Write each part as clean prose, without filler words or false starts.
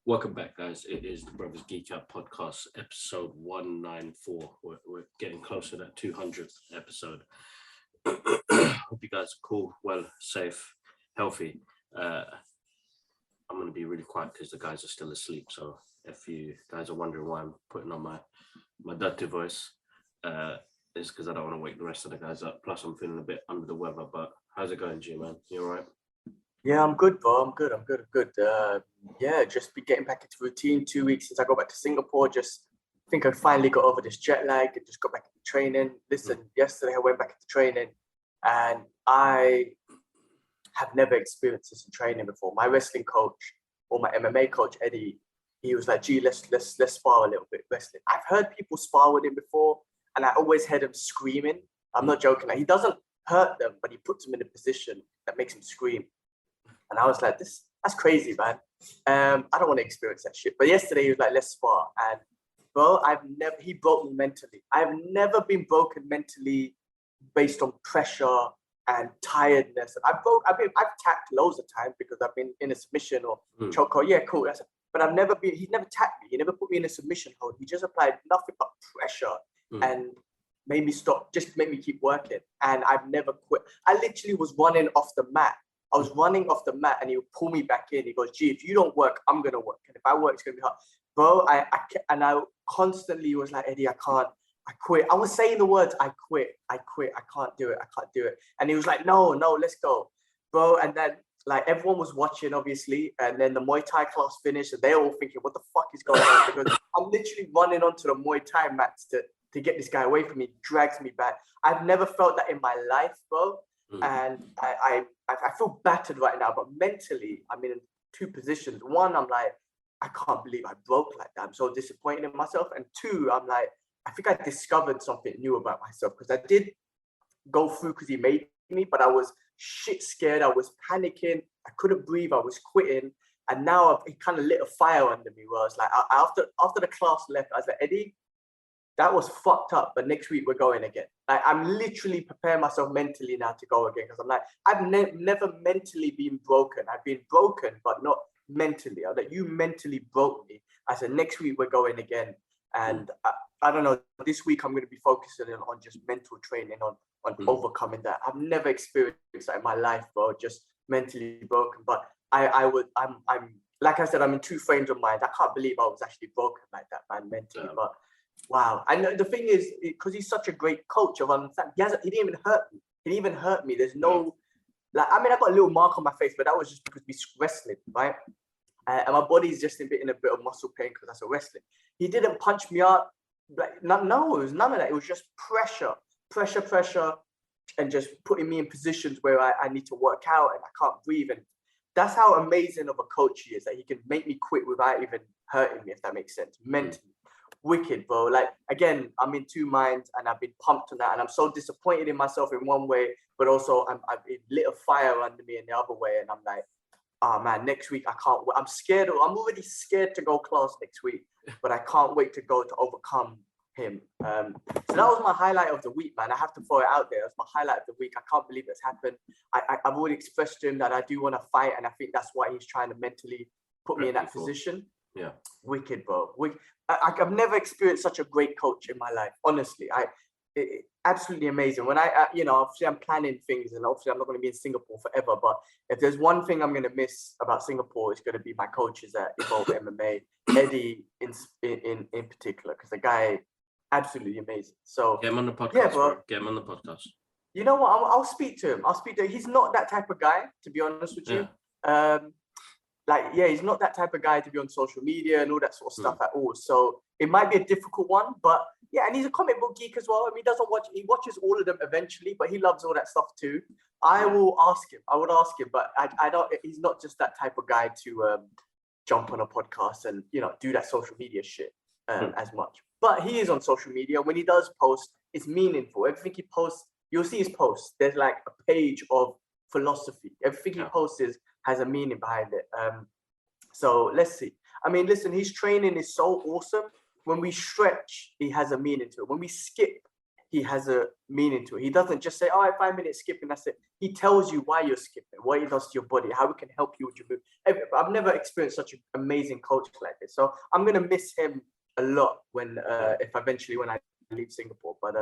Welcome back, guys. It is the Brothers Geek Out podcast, episode 194. We're getting closer to that 200th episode. Hope you guys are cool, well, safe, healthy. I'm going to be really quiet because the guys are still asleep. So if you guys are wondering why I'm putting on my dirty voice, it's because I don't want to wake the rest of the guys up. Plus, I'm feeling a bit under the weather. But how's it going, G, man? You all right? Yeah, I'm good, bro. I'm good. Yeah, just be getting back into routine. 2 weeks since I got back to Singapore. Just think I finally got over this jet lag and just got back into training. Listen, yesterday I went back into training and I have never experienced this in training before. My wrestling coach or my MMA coach, Eddie, he was like, gee, let's spar a little bit wrestling. I've heard people spar with him before and I always heard him screaming. I'm not joking. He doesn't hurt them, but he puts them in a position that makes him scream. And I was like, that's crazy, man. I don't want to experience that shit. But yesterday he was like, let's spar. And bro, he broke me mentally. I've never been broken mentally based on pressure and tiredness. I've tapped loads of times because I've been in a submission or choke hold. Yeah, cool. But he's never tapped me. He never put me in a submission hold. He just applied nothing but pressure and made me stop, just made me keep working. And I've never quit. I literally was running off the mat. I was running off the mat and he would pull me back in. He goes, gee, if you don't work, I'm going to work. And if I work, it's going to be hard. Bro, I constantly was like, Eddie, I can't. I quit. I was saying the words, I quit. I can't do it. And he was like, no, let's go. Bro, and then like everyone was watching, obviously. And then the Muay Thai class finished and they're all thinking, what the fuck is going on? Because I'm literally running onto the Muay Thai mats to get this guy away from me. He drags me back. I've never felt that in my life, bro. And I feel battered right now, but mentally, I'm in two positions. One, I'm like, I can't believe I broke like that. I'm so disappointed in myself. And two, I'm like, I think I discovered something new about myself because I did go through because he made me, but I was shit scared. I was panicking. I couldn't breathe. I was quitting. And now it kind of lit a fire under me where I was like, after the class left, I was like, Eddie, that was fucked up, but next week we're going again. Like I'm literally preparing myself mentally now to go again because I'm like, I've never mentally been broken. I've been broken, but not mentally. I like, you mentally broke me. I said, next week we're going again. And I don't know, this week I'm going to be focusing on just mental training, on overcoming that. I've never experienced that in my life, bro, just mentally broken. But I'm like I said, I'm in two frames of mind. I can't believe I was actually broken like that, man, mentally. But wow. And the thing is, because he's such a great coach of understanding, he didn't even hurt me. There's no, like, I mean, I got a little mark on my face, but that was just because we wrestling, right? And my body's just in a bit of muscle pain because that's a wrestling. He didn't punch me out. Like, no, it was none of that. It was just pressure, and just putting me in positions where I need to work out and I can't breathe. And that's how amazing of a coach he is, that he can make me quit without even hurting me, if that makes sense, mentally. Wicked, bro. Like, again, I'm in two minds and I've been pumped on that and I'm so disappointed in myself in one way, but also I've lit a fire under me in the other way. And I'm like, oh man, next week I can't wait. I'm scared. I'm already scared to go class next week, but I can't wait to go to overcome him. So that was my highlight of the week, man. I have to throw it out there. That's my highlight of the week. I can't believe it's happened. I've already expressed to him that I do want to fight, and I think that's why he's trying to mentally put me in that position. Yeah. Wicked, bro. I've never experienced such a great coach in my life. Honestly, absolutely amazing. When obviously I'm planning things, and obviously I'm not going to be in Singapore forever. But if there's one thing I'm going to miss about Singapore, it's going to be my coaches at Evolve MMA, Eddie in particular, because the guy absolutely amazing. So get him on the podcast, yeah, bro. Get him on the podcast. You know what? I'll speak to him. He's not that type of guy, to be honest with you. He's not that type of guy to be on social media and all that sort of stuff at all. So it might be a difficult one, but yeah, and he's a comic book geek as well. I mean, he watches all of them eventually, but he loves all that stuff too. I would ask him, but I don't, he's not just that type of guy to jump on a podcast and, do that social media shit as much. But he is on social media. When he does post, it's meaningful. Everything he posts, you'll see his posts. There's like a page of philosophy. Everything he posts has a meaning behind it. So let's see. I mean, listen, his training is so awesome. when we stretch, he has a meaning to it. When we skip, he has a meaning to it. He doesn't just say, "All right, 5 minutes skipping, that's it." He tells you why you're skipping, what it does to your body, how it can help you with your move. I've never experienced such an amazing coach like this. So I'm gonna miss him a lot when when I leave Singapore. But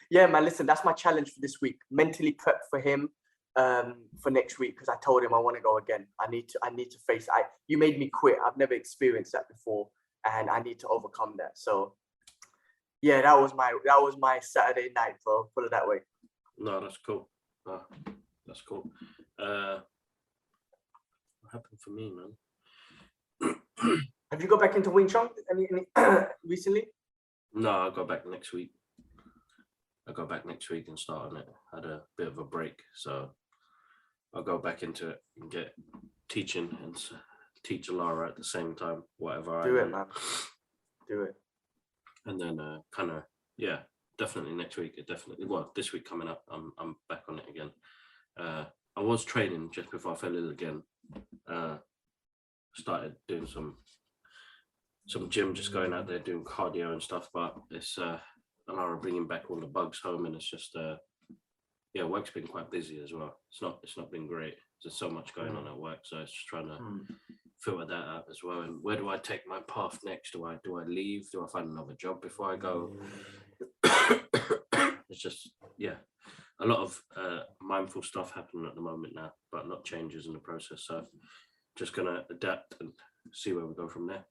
yeah, man, listen, that's my challenge for this week. Mentally prep for him for next week, because I told him I want to go again. I need to face it. You made me quit. I've never experienced that before, and I need to overcome that. So yeah, that was my Saturday night, bro. Put it that way. No, that's cool. No, that's cool. What happened for me, man? Have you got back into Wing Chun any recently? No, I'll go back next week. I'll go back next week and start on it. Had a bit of a break, so I'll go back into it and get teaching and teach Alara at the same time. Whatever Do I it, man. Do it. And then definitely next week. This week coming up, I'm back on it again. I was training just before I fell ill again. Started doing some gym, just going out there doing cardio and stuff, but it's Alara bringing back all the bugs home, and it's just work's been quite busy as well. It's not been great. There's so much going on at work, so it's just trying to filter that out as well. And where do I take my path next? Do I leave? Do I find another job before I go? It's just a lot of mindful stuff happening at the moment now, but a lot of changes in the process. So just gonna adapt and see where we go from there.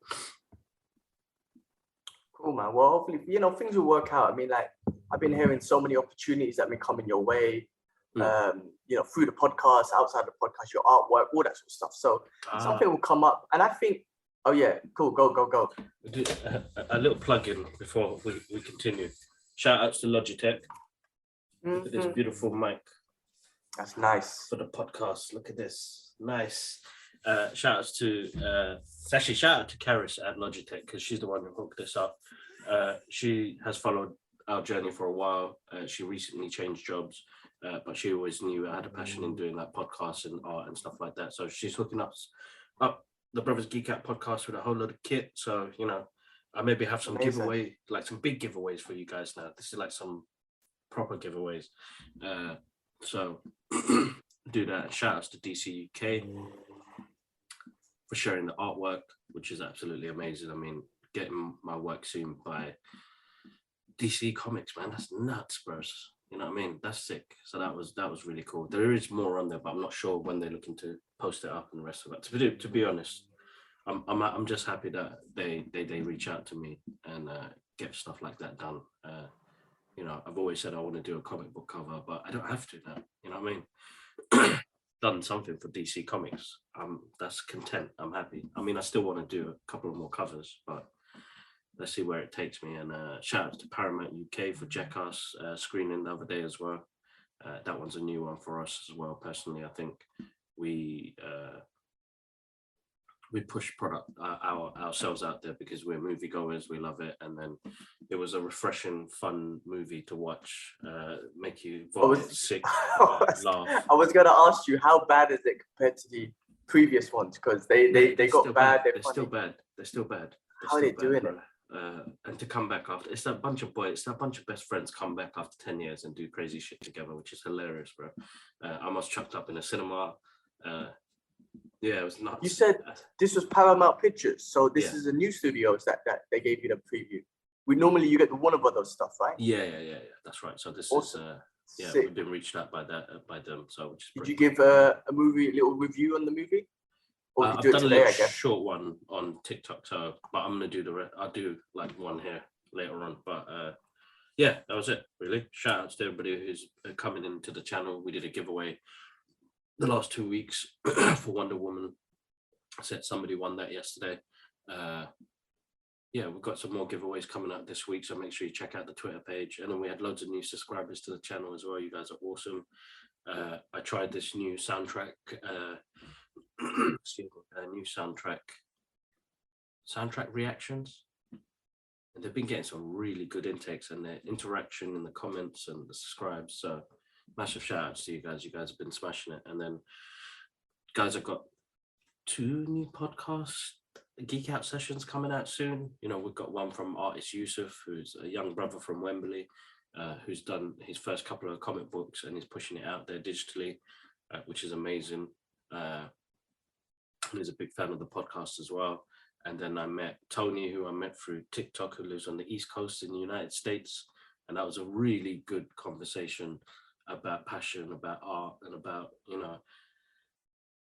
Cool, man. Well, hopefully, things will work out. I mean, like, I've been hearing so many opportunities that have been coming your way, through the podcast, outside the podcast, your artwork, all that sort of stuff. So something will come up. And I think, oh yeah, cool, go. A little plug-in before we continue. Shout outs to Logitech. Look at this beautiful mic. That's nice. For the podcast. Look at this. Nice. Shout out to Karis at Logitech, because she's the one who hooked this up. She has followed our journey for a while. She recently changed jobs, but she always knew I had a passion in doing like podcasts and art and stuff like that. So she's hooking up the Brothers Geek Out podcast with a whole lot of kit. So I maybe have some giveaway, like some big giveaways for you guys now. This is like some proper giveaways. So do that. Shout outs to DC UK for sharing the artwork, which is absolutely amazing. I mean, getting my work soon by DC Comics, man, that's nuts, bros. You know what I mean? That's sick. So that was really cool. There is more on there, but I'm not sure when they're looking to post it up and the rest of it. To be honest, I'm just happy that they reach out to me and get stuff like that done. I've always said I want to do a comic book cover, but I don't have to now. You know what I mean? Done something for DC Comics. That's content. I'm happy. I mean, I still want to do a couple of more covers, but let's see where it takes me. And shout out to Paramount UK for Jackass screening the other day as well. That one's a new one for us as well. Personally, I think we push product ourselves out there because we're moviegoers. We love it, and then it was a refreshing, fun movie to watch. Make you vomit, sick, laugh. I was gonna ask you, how bad is it compared to the previous ones? Because they got bad. They're still bad. They're still bad. How are they doing it? And to come back after, it's that bunch of best friends come back after 10 years and do crazy shit together, which is hilarious, bro. I almost chucked up in a cinema. Yeah, it was nuts. You said this was Paramount Pictures, so this is a new studios that they gave you the preview. Normally you get the Warner Brothers stuff, right? Yeah. That's right. So this awesome. Is we've been reached out by them. So did you give a little review on the movie? I've done a little short one on TikTok, but I'm gonna do I'll do like one here later on. But that was it really. Shout out to everybody who's coming into the channel. We did a giveaway the last 2 weeks for Wonder Woman. I said somebody won that yesterday. We've got some more giveaways coming up this week, so make sure you check out the Twitter page. And then we had loads of new subscribers to the channel as well. You guys are awesome. I tried this new soundtrack. New soundtrack reactions, and they've been getting some really good intakes and their interaction in the comments and the subscribes. So massive shout outs to you guys. You guys have been smashing it. And then guys, I've got 2 new podcast Geek Out sessions coming out soon. You know, we've got one from artist Yusuf, who's a young brother from Wembley, who's done his first couple of comic books and he's pushing it out there digitally, which is amazing. He's a big fan of the podcast as well. And then I met Tony, who I met through TikTok, who lives on the East Coast in the United States. And that was a really good conversation about passion, about art, and about, you know,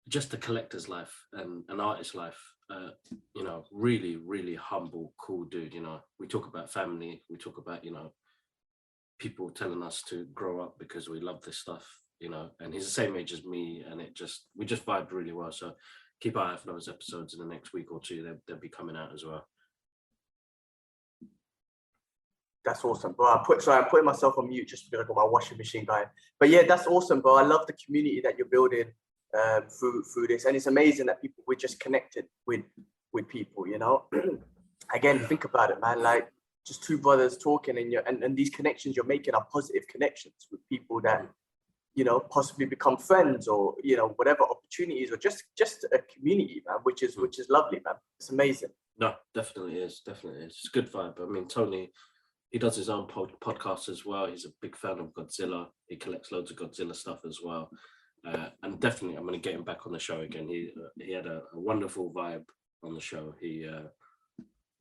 just the collector's life and an artist's life. You know, really, really humble, cool dude. You know, we talk about family, we talk about, you know, people telling us to grow up because we love this stuff, you know, and he's the same age as me, and we just vibed really well. So keep an eye out for those episodes in the next week or two. They'll be coming out as well. That's awesome, bro. I'm putting myself on mute just because I got my washing machine going. But yeah, that's awesome, bro. I love the community that you're building through this, and it's amazing that we're just connected with people. You know, again, think about it, man. Like just two brothers talking, and these connections you're making are positive connections with people that, you know, possibly become friends, or, you know, whatever opportunities, or just a community, man, which is lovely, man. It's amazing. No, definitely is. It's a good vibe. I mean, Tony, he does his own podcast as well. He's a big fan of Godzilla. He collects loads of Godzilla stuff as well. And definitely, I'm going to get him back on the show again. He had a wonderful vibe on the show. He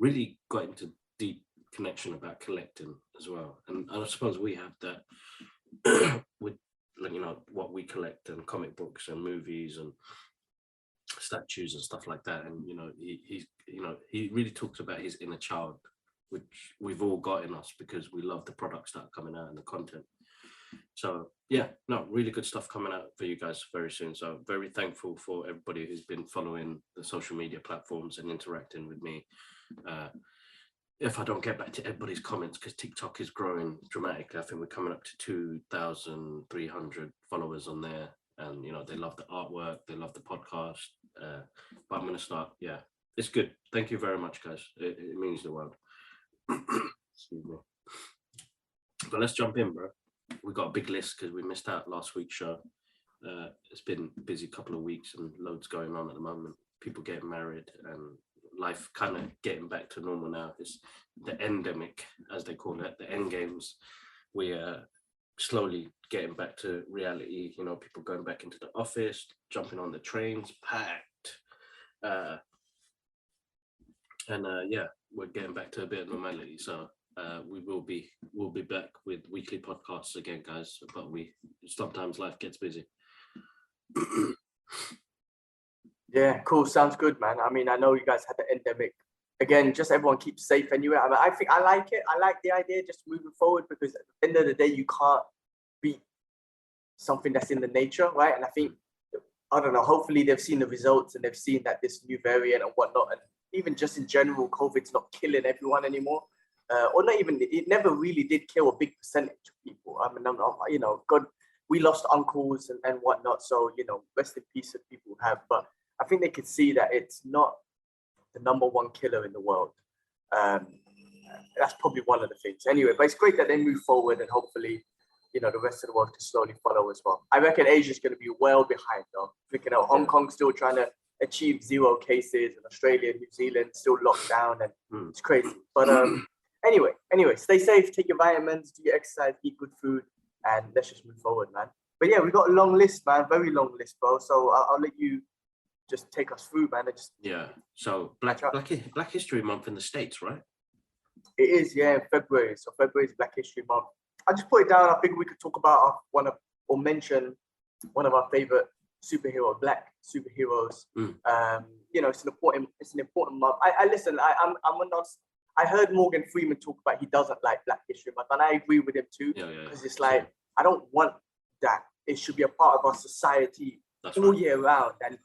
really got into deep connection about collecting as well. And I suppose we have that with, you know, what we collect, and comic books and movies and statues and stuff like that. And, you know, he really talks about his inner child, which we've all got in us because we love the products that are coming out and the content. So yeah, no, really good stuff coming out for you guys very soon. So very thankful for everybody who's been following the social media platforms and interacting with me. If I don't get back to everybody's comments, because TikTok is growing dramatically. I think we're coming up to 2,300 followers on there, and, you know, they love the artwork, they love the podcast. But I'm going to start. Yeah, it's good. Thank you very much, guys. It means the world. Excuse me. But let's jump in, bro. We got a big list because we missed out last week's show. It's been a busy couple of weeks and loads going on at the moment. People getting married and life kind of getting back to normal now. It's the endemic, as they call it, the end games. We are slowly getting back to reality. You know, people going back into the office, jumping on the trains, packed. Yeah, we're getting back to a bit of normality. So we'll be back with weekly podcasts again, guys. But sometimes life gets busy. Yeah, cool. Sounds good, man. I mean, I know you guys had the endemic. Again, just everyone keep safe anyway. I mean, I think I like it. I like the idea just moving forward, because at the end of the day, you can't beat something that's in the nature, right? And I think, I don't know, hopefully they've seen the results and they've seen that this new variant and whatnot, and even just in general, COVID's not killing everyone anymore. Or not even, it never really did kill a big percentage of people. I mean, you know, God, we lost uncles and whatnot. So, you know, rest in peace if people have. But I think they could see that it's not the number one killer in the world. That's probably one of the things. Anyway, but it's great that they move forward, and hopefully, you know, the rest of the world can slowly follow as well. I reckon Asia's going to be well behind, though. Freaking out, Hong Kong still trying to achieve 0 cases, and Australia and New Zealand still locked down, and it's crazy. But anyway, stay safe, take your vitamins, do your exercise, eat good food, and let's just move forward, man. But yeah, we got a long list, man, very long list, bro. So I'll let you just take us through, man. So Black History Month in the States, right? It is, yeah, in February. So February is Black History Month. I just put it down. I figured we could talk about mention one of our favorite superhero, Black superheroes. You know, it's an important month. I heard Morgan Freeman talk about he doesn't like Black History Month, and I agree with him too. Because it's like, I don't want that. It should be a part of our society. That's all right. Year round, and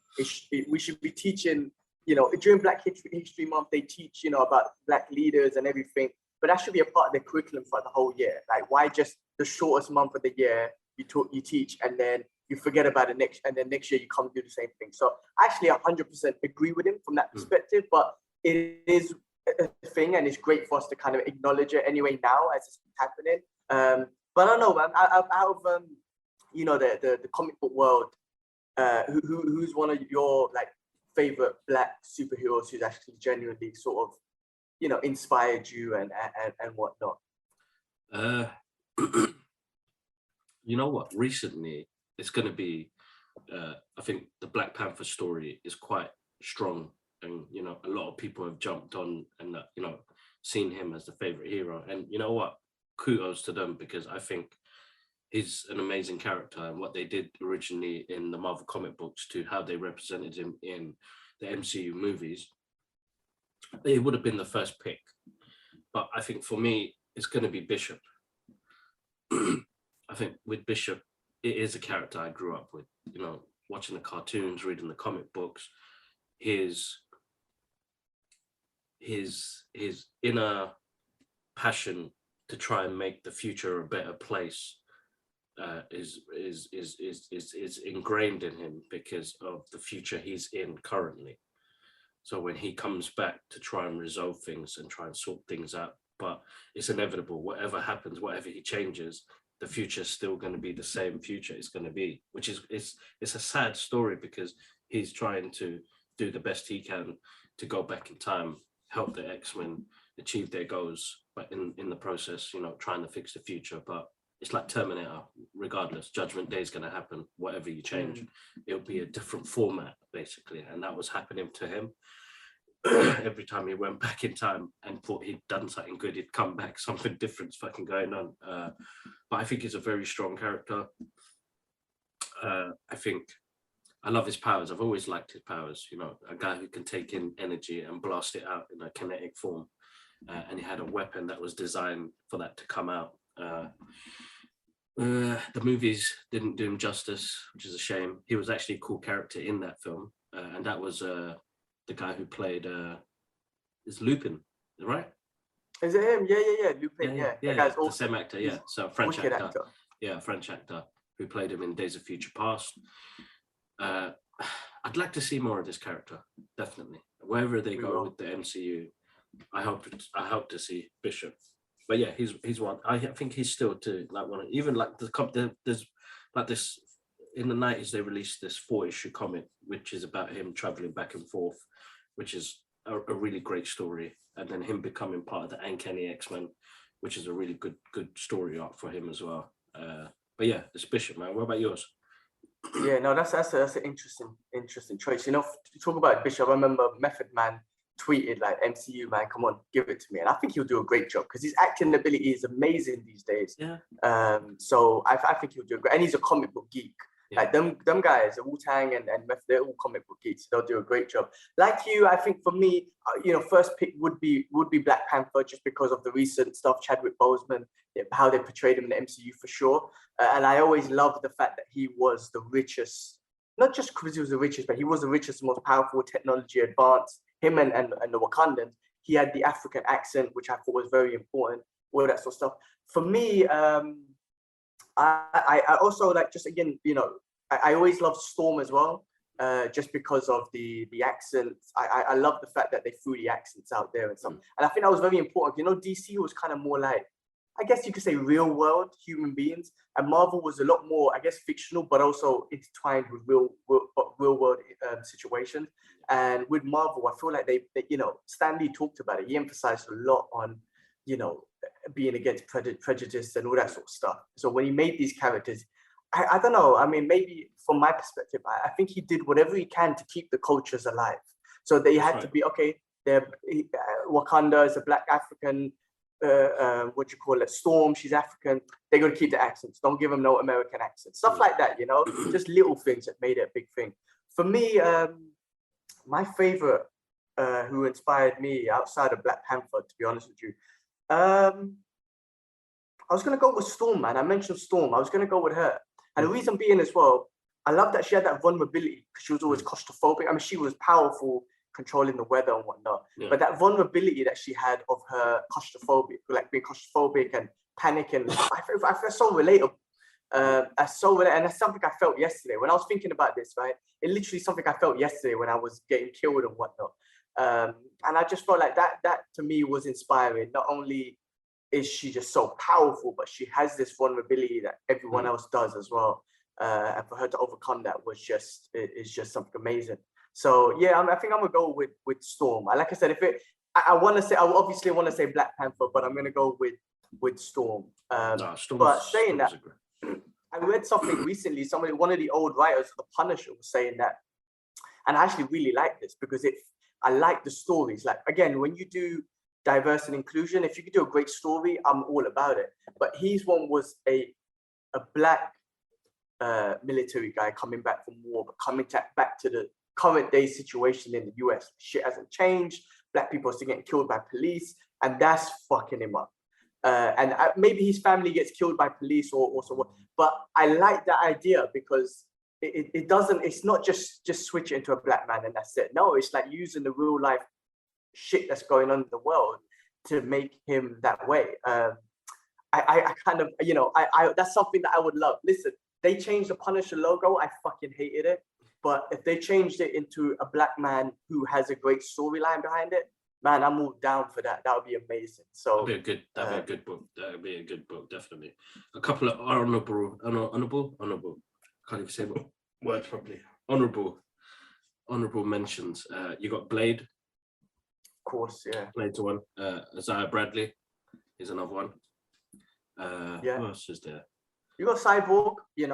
we should be teaching, you know, during Black History Month, they teach, you know, about Black leaders and everything, but that should be a part of the curriculum for the whole year. Like, why just the shortest month of the year you teach, and then you forget about it next year you come do the same thing. So actually 100% agree with him from that perspective, but it is a thing, and it's great for us to kind of acknowledge it anyway now as it's happening. But I don't know, man, out of you know, the comic book world, who's one of your like favorite Black superheroes who's actually genuinely sort of, you know, inspired you and whatnot? Uh, you know what? Recently, it's going to be. I think the Black Panther story is quite strong, and you know, a lot of people have jumped on and you know, seen him as the favorite hero. And you know what? Kudos to them, because I think he's an amazing character, and what they did originally in the Marvel comic books to how they represented him in the MCU movies, it would have been the first pick. But I think for me, it's going to be Bishop. I think with Bishop, it is a character I grew up with, you know, watching the cartoons, reading the comic books. His inner passion to try and make the future a better place is ingrained in him because of the future he's in currently. So when he comes back to try and resolve things and try and sort things out, but it's inevitable. Whatever happens, whatever he changes, the future is still going to be the same future it's going to be, which is it's a sad story, because he's trying to do the best he can to go back in time, help the X-Men achieve their goals, but in the process, you know, trying to fix the future. But it's like Terminator, regardless, Judgment Day is going to happen. Whatever you change, it'll be a different format, basically. And that was happening to him. Every time he went back in time and thought he'd done something good, he'd come back, something different's fucking going on. But I think he's a very strong character. I think I love his powers. I've always liked his powers. You know, a guy who can take in energy and blast it out in a kinetic form. And he had a weapon that was designed for that to come out. The movies didn't do him justice, which is a shame. He was actually a cool character in that film. And that was the guy who played is Lupin, right? Is it him? Yeah. Lupin, yeah. The awesome. same actor, yeah. So French actor. Yeah, French actor who played him in Days of Future Past. I'd like to see more of this character, definitely. Wherever they go with the MCU, I hope to see Bishop. But yeah, he's one. I think he's still too like one. Even like there's like this in the 90s they released this 4-issue comic which is about him traveling back and forth, which is a really great story, and then him becoming part of the Uncanny X-Men, which is a really good story arc for him as well. But yeah, it's Bishop, man. What about yours? Yeah, no, that's an interesting choice. You know, to talk about Bishop, I remember Method Man tweeted like, "MCU man, come on, give it to me," and I think he'll do a great job because his acting ability is amazing these days. Yeah. So I think he'll do a great, and he's a comic book geek. Yeah. Like them guys, Wu-Tang and Method, they're all comic book geeks. They'll do a great job. Like you, I think for me, you know, first pick would be Black Panther, just because of the recent stuff, Chadwick Boseman, how they portrayed him in the MCU for sure. And I always loved the fact that he was the richest, not just because he was the richest, but he was the richest, most powerful, technology advanced. Him and the Wakandans, he had the African accent, which I thought was very important, all that sort of stuff. For me, I also like, just again, you know, I always loved Storm as well, just because of the accents. I love the fact that they threw the accents out there and stuff. And I think that was very important. You know, DC was kind of more like, I guess you could say, real world human beings, and Marvel was a lot more, I guess, fictional, but also intertwined with real world situations. And with Marvel, I feel like they you know, Stan Lee talked about it. He emphasized a lot on, you know, being against prejudice and all that sort of stuff. So when he made these characters, I don't know. I mean, maybe from my perspective, I think he did whatever he can to keep the cultures alive. So they had to be, okay, Wakanda is a Black African, what you call it, Storm, she's African. They're going to keep the accents. Don't give them no American accent. Stuff like that, you know, just little things that made it a big thing. For me, my favorite who inspired me outside of Black Panther, to be honest with you, I was going to go with Storm, man. I mentioned Storm. I was going to go with her. And the reason being as well, I love that she had that vulnerability because she was always claustrophobic. I mean, she was powerful, controlling the weather and whatnot. Yeah. But that vulnerability that she had of her claustrophobic, like being claustrophobic and panicking, I feel so relatable. And that's something I felt yesterday. When I was thinking about this, right? It literally something I felt yesterday when I was getting killed and whatnot. And I just felt like that to me was inspiring. Not only is she just so powerful, but she has this vulnerability that everyone else does as well. And for her to overcome that is just something amazing. So yeah, I think I'm gonna go with Storm. Like I said, I want to say, I obviously want to say Black Panther, but I'm gonna go with Storm. No, But saying Storm's that, a great. I read something recently. One of the old writers of The Punisher was saying that, and I actually really like this because I like the stories. Like again, when you do diversity and inclusion, if you could do a great story, I'm all about it. But his one was a black military guy coming back from war, but coming back to the current day situation in the US. Shit hasn't changed. Black people are still getting killed by police, and that's fucking him up. And maybe his family gets killed by police or so. But I like that idea because it doesn't. It's not just switch it into a black man and that's it. No, it's like using the real life shit that's going on in the world to make him that way. I kind of, I that's something that I would love. Listen, they changed the Punisher logo. I fucking hated it. But if they changed it into a black man who has a great storyline behind it, man, I'm all down for that. That would be amazing. So that'd be a good book. That'd be a good book, definitely. A couple of honorable. Can't even say words properly. Honorable mentions. You got Blade. Of course, yeah. Blade's one. Isaiah Bradley is another one. Yeah. Who else is there? You got Cyborg, yeah,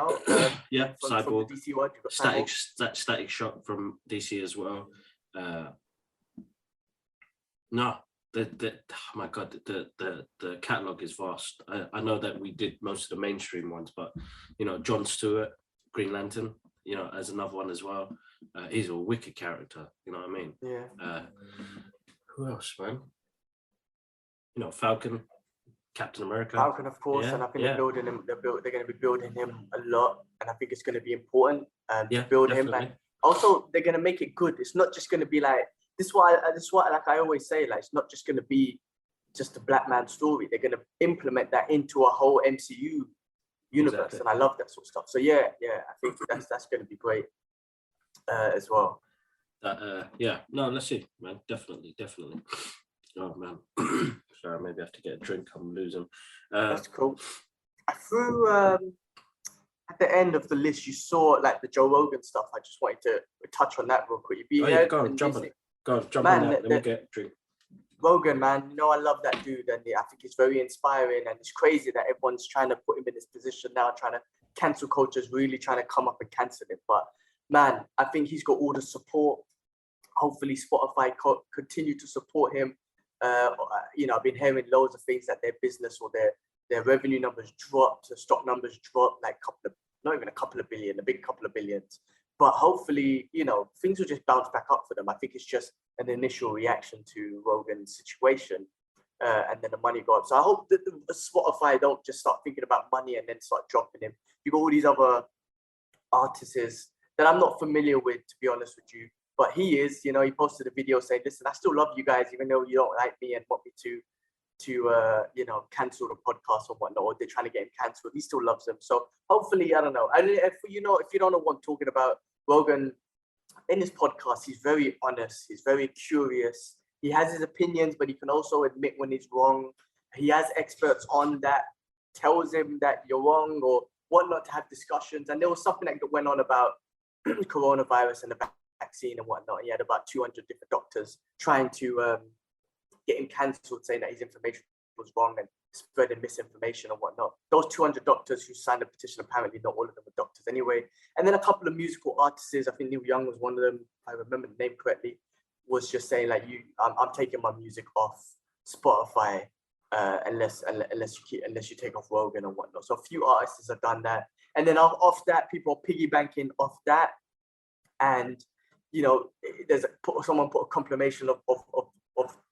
Cyborg. From the DC world, you got Static Shock from DC as well. No, oh my god, the catalog is vast. I know that we did most of the mainstream ones, but Jon Stewart, Green Lantern, as another one as well. He's a wicked character. You know what I mean? Yeah. Who else, man? Falcon, Captain America. Falcon, of course, and I think they're building him. They're going to be building him a lot, and I think it's going to be important to build him. And also, they're going to make it good. It's not just going to be like this. Is why, like I always say, like it's not just going to be just a black man story. They're going to implement that into a whole MCU universe, and I love that sort of stuff. So yeah, I think that's going to be great as well. No, let's see, man. Definitely. Oh man, sorry, maybe I have to get a drink. I'm losing. That's cool. I threw at the end of the list. You saw like the Joe Rogan stuff. I just wanted to touch on that real quick. Go on, jump on that. Let me get a drink. Rogan, man, I love that dude, and I think he's very inspiring. And it's crazy that everyone's trying to put him in this position now, trying to cancel culture's really trying to come up and cancel him. But man, I think he's got all the support. Hopefully, Spotify continue to support him. I've been hearing loads of things that their business or their revenue numbers dropped, the stock numbers dropped, like not even a couple of billion, a big couple of billions. But hopefully, things will just bounce back up for them. I think it's just an initial reaction to Rogan's situation, and then the money go up. So I hope that the Spotify don't just start thinking about money and then start dropping him. You got all these other artists that I'm not familiar with, to be honest with you. But he is, he posted a video saying, listen, I still love you guys, even though you don't like me and want me to cancel the podcast or whatnot, or they're trying to get him cancelled. He still loves them. So hopefully, I don't know. And if you don't know what I'm talking about, Rogan, in his podcast, he's very honest. He's very curious. He has his opinions, but he can also admit when he's wrong. He has experts on that, tells him that you're wrong or whatnot, to have discussions. And there was something that went on about coronavirus and the vaccine and whatnot. He had about 200 different doctors trying to get him cancelled, saying that his information was wrong and spreading misinformation and whatnot. Those 200 doctors who signed the petition, apparently not all of them were doctors anyway. And then a couple of musical artists, I think Neil Young was one of them, if I remember the name correctly, was just saying like, I'm taking my music off Spotify unless you take off Rogan and whatnot. So a few artists have done that. And then off that, people are piggybacking off that. And someone put a compilation of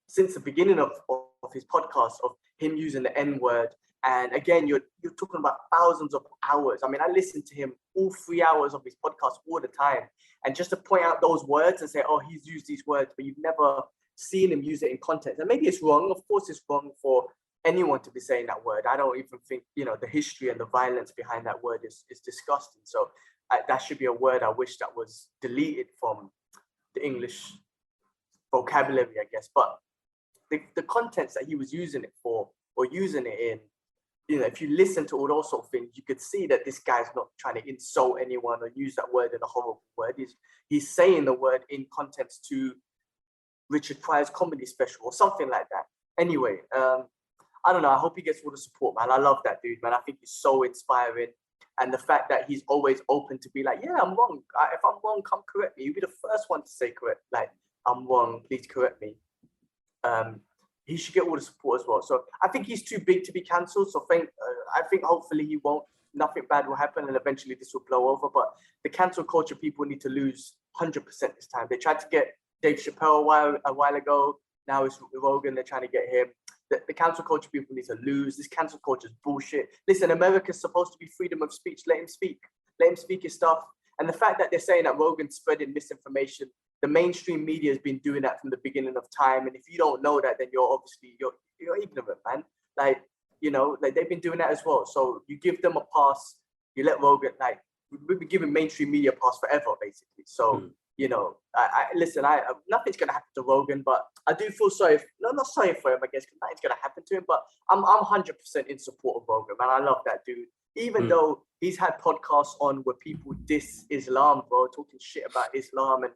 since the beginning of his podcast of him using the N-word. And again, you're talking about thousands of hours. I mean, I listen to him all 3 hours of his podcast all the time. And just to point out those words and say, oh, he's used these words, but you've never seen him use it in context. And maybe it's wrong. Of course, it's wrong for anyone to be saying that word. I don't even think, the history and the violence behind that word is disgusting. So that should be a word I wish that was deleted from the English vocabulary, I guess. But the contents that he was using it for or using it in if you listen to all those sort of things, you could see that this guy's not trying to insult anyone or use that word in a horrible word. He's saying the word in context to Richard Pryor's comedy special or something like that. Anyway, I don't know. I hope he gets all the support, man. I love that dude, man. I think he's so inspiring. And the fact that he's always open to be like, yeah, I'm wrong. If I'm wrong, come correct me. You'll be the first one to say correct. Like, I'm wrong. Please correct me. He should get all the support as well. So I think he's too big to be cancelled. So I think hopefully he won't. Nothing bad will happen, and eventually this will blow over. But the cancel culture people need to lose 100% this time. They tried to get Dave Chappelle a while ago. Now it's Rogan. They're trying to get him. The cancel culture people need to lose. This cancel culture is bullshit. Listen, America's supposed to be freedom of speech. Let him speak. Let him speak his stuff. And the fact that they're saying that Rogan's spreading misinformation, the mainstream media has been doing that from the beginning of time. And if you don't know that, then you're ignorant, man. Like they've been doing that as well. So you give them a pass. You let Rogan, we've been giving mainstream media a pass forever, basically. So. Listen, nothing's gonna happen to Rogan, but I do feel sorry. Not sorry for him, I guess, because nothing's gonna happen to him. But I'm 100% in support of Rogan, man. I love that dude. Even though he's had podcasts on where people diss Islam, bro, talking shit about Islam and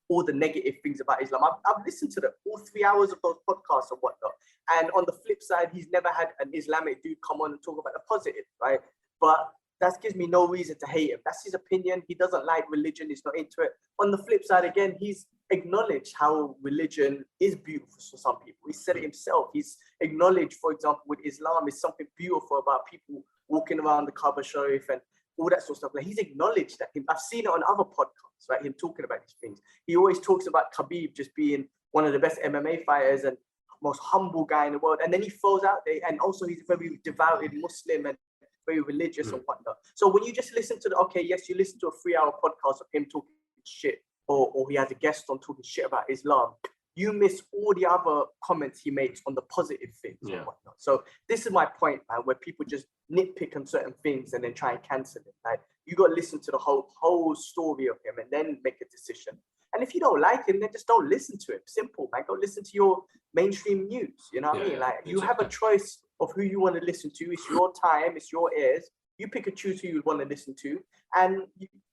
all the negative things about Islam. I've listened to all 3 hours of those podcasts and whatnot. And on the flip side, he's never had an Islamic dude come on and talk about the positive, right? But that gives me no reason to hate him. That's his opinion. He doesn't like religion. He's not into it. On the flip side, again, he's acknowledged how religion is beautiful for some people. He said it himself. He's acknowledged, for example, with Islam is something beautiful about people walking around the Kaaba Sharif and all that sort of stuff. Like, he's acknowledged that. I've seen it on other podcasts, right? Him talking about these things. He always talks about Khabib just being one of the best MMA fighters and most humble guy in the world. And then he throws out there, and also he's a very devoted Muslim and very religious and whatnot. So when you just listen to you listen to a 3-hour podcast of him talking shit, or he has a guest on talking shit about Islam, you miss all the other comments he makes on the positive things and whatnot. So this is my point, man, where people just nitpick on certain things and then try and cancel it. Like, you got to listen to the whole story of him and then make a decision. And if you don't like him, then just don't listen to him. Simple, man. Go listen to your mainstream news. You know what I mean? Like, you have a choice of who you want to listen to. It's your time. It's your ears. You pick and choose who you want to listen to. And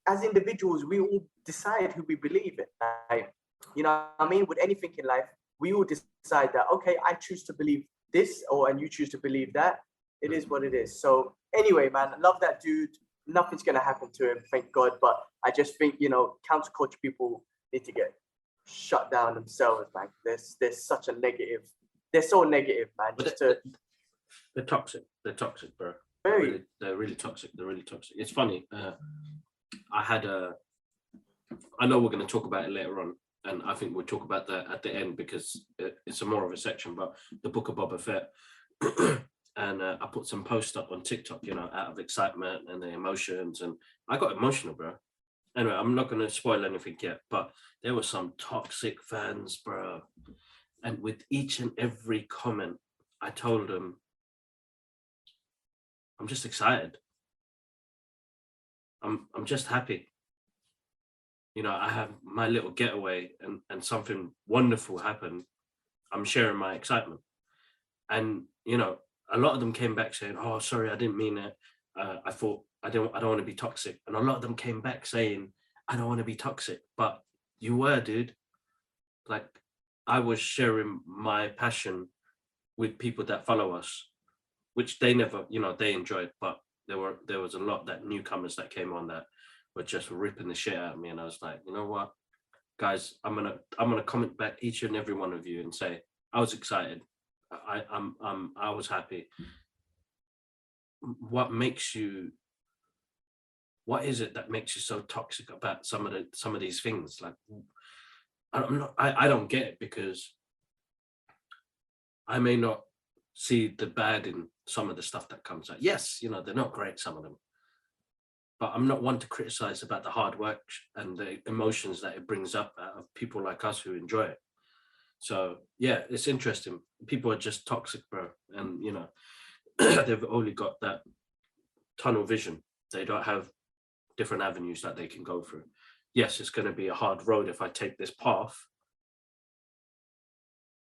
as individuals, we all decide who we believe in. Like, you know what I mean? With anything in life, we all decide that, okay, I choose to believe this, and you choose to believe that. It is what it is. So anyway, man, I love that dude. Nothing's going to happen to him, thank God. But I just think, counter culture people need to get shut down themselves, man. There's such a negative. They're so negative, man. They're toxic. They're toxic, bro. They're really toxic. They're really toxic. It's funny. I know we're going to talk about it later on, and I think we'll talk about that at the end because it's a more of a section. But the book of Boba Fett, and I put some posts up on TikTok, out of excitement and the emotions, and I got emotional, bro. Anyway, I'm not going to spoil anything yet, but there were some toxic fans, bro. And with each and every comment, I told them, I'm just excited. I'm just happy. I have my little getaway and something wonderful happened. I'm sharing my excitement. And, a lot of them came back saying, oh, sorry, I didn't mean it. I thought I don't want to be toxic. And a lot of them came back saying, I don't want to be toxic. But you were, dude. Like, I was sharing my passion with people that follow us, which they never, they enjoyed. But there was a lot that newcomers that came on that were just ripping the shit out of me. And I was like, you know what, guys, I'm gonna comment back each and every one of you and say, I was excited. I was happy. What is it that makes you so toxic about some of these things? Like, I don't get it, because I may not see the bad in some of the stuff that comes out. Yes, they're not great, some of them, but I'm not one to criticize about the hard work and the emotions that it brings up out of people like us who enjoy it. So yeah, it's interesting. People are just toxic, bro. And they've only got that tunnel vision. They don't have different avenues that they can go through. Yes, it's going to be a hard road if I take this path,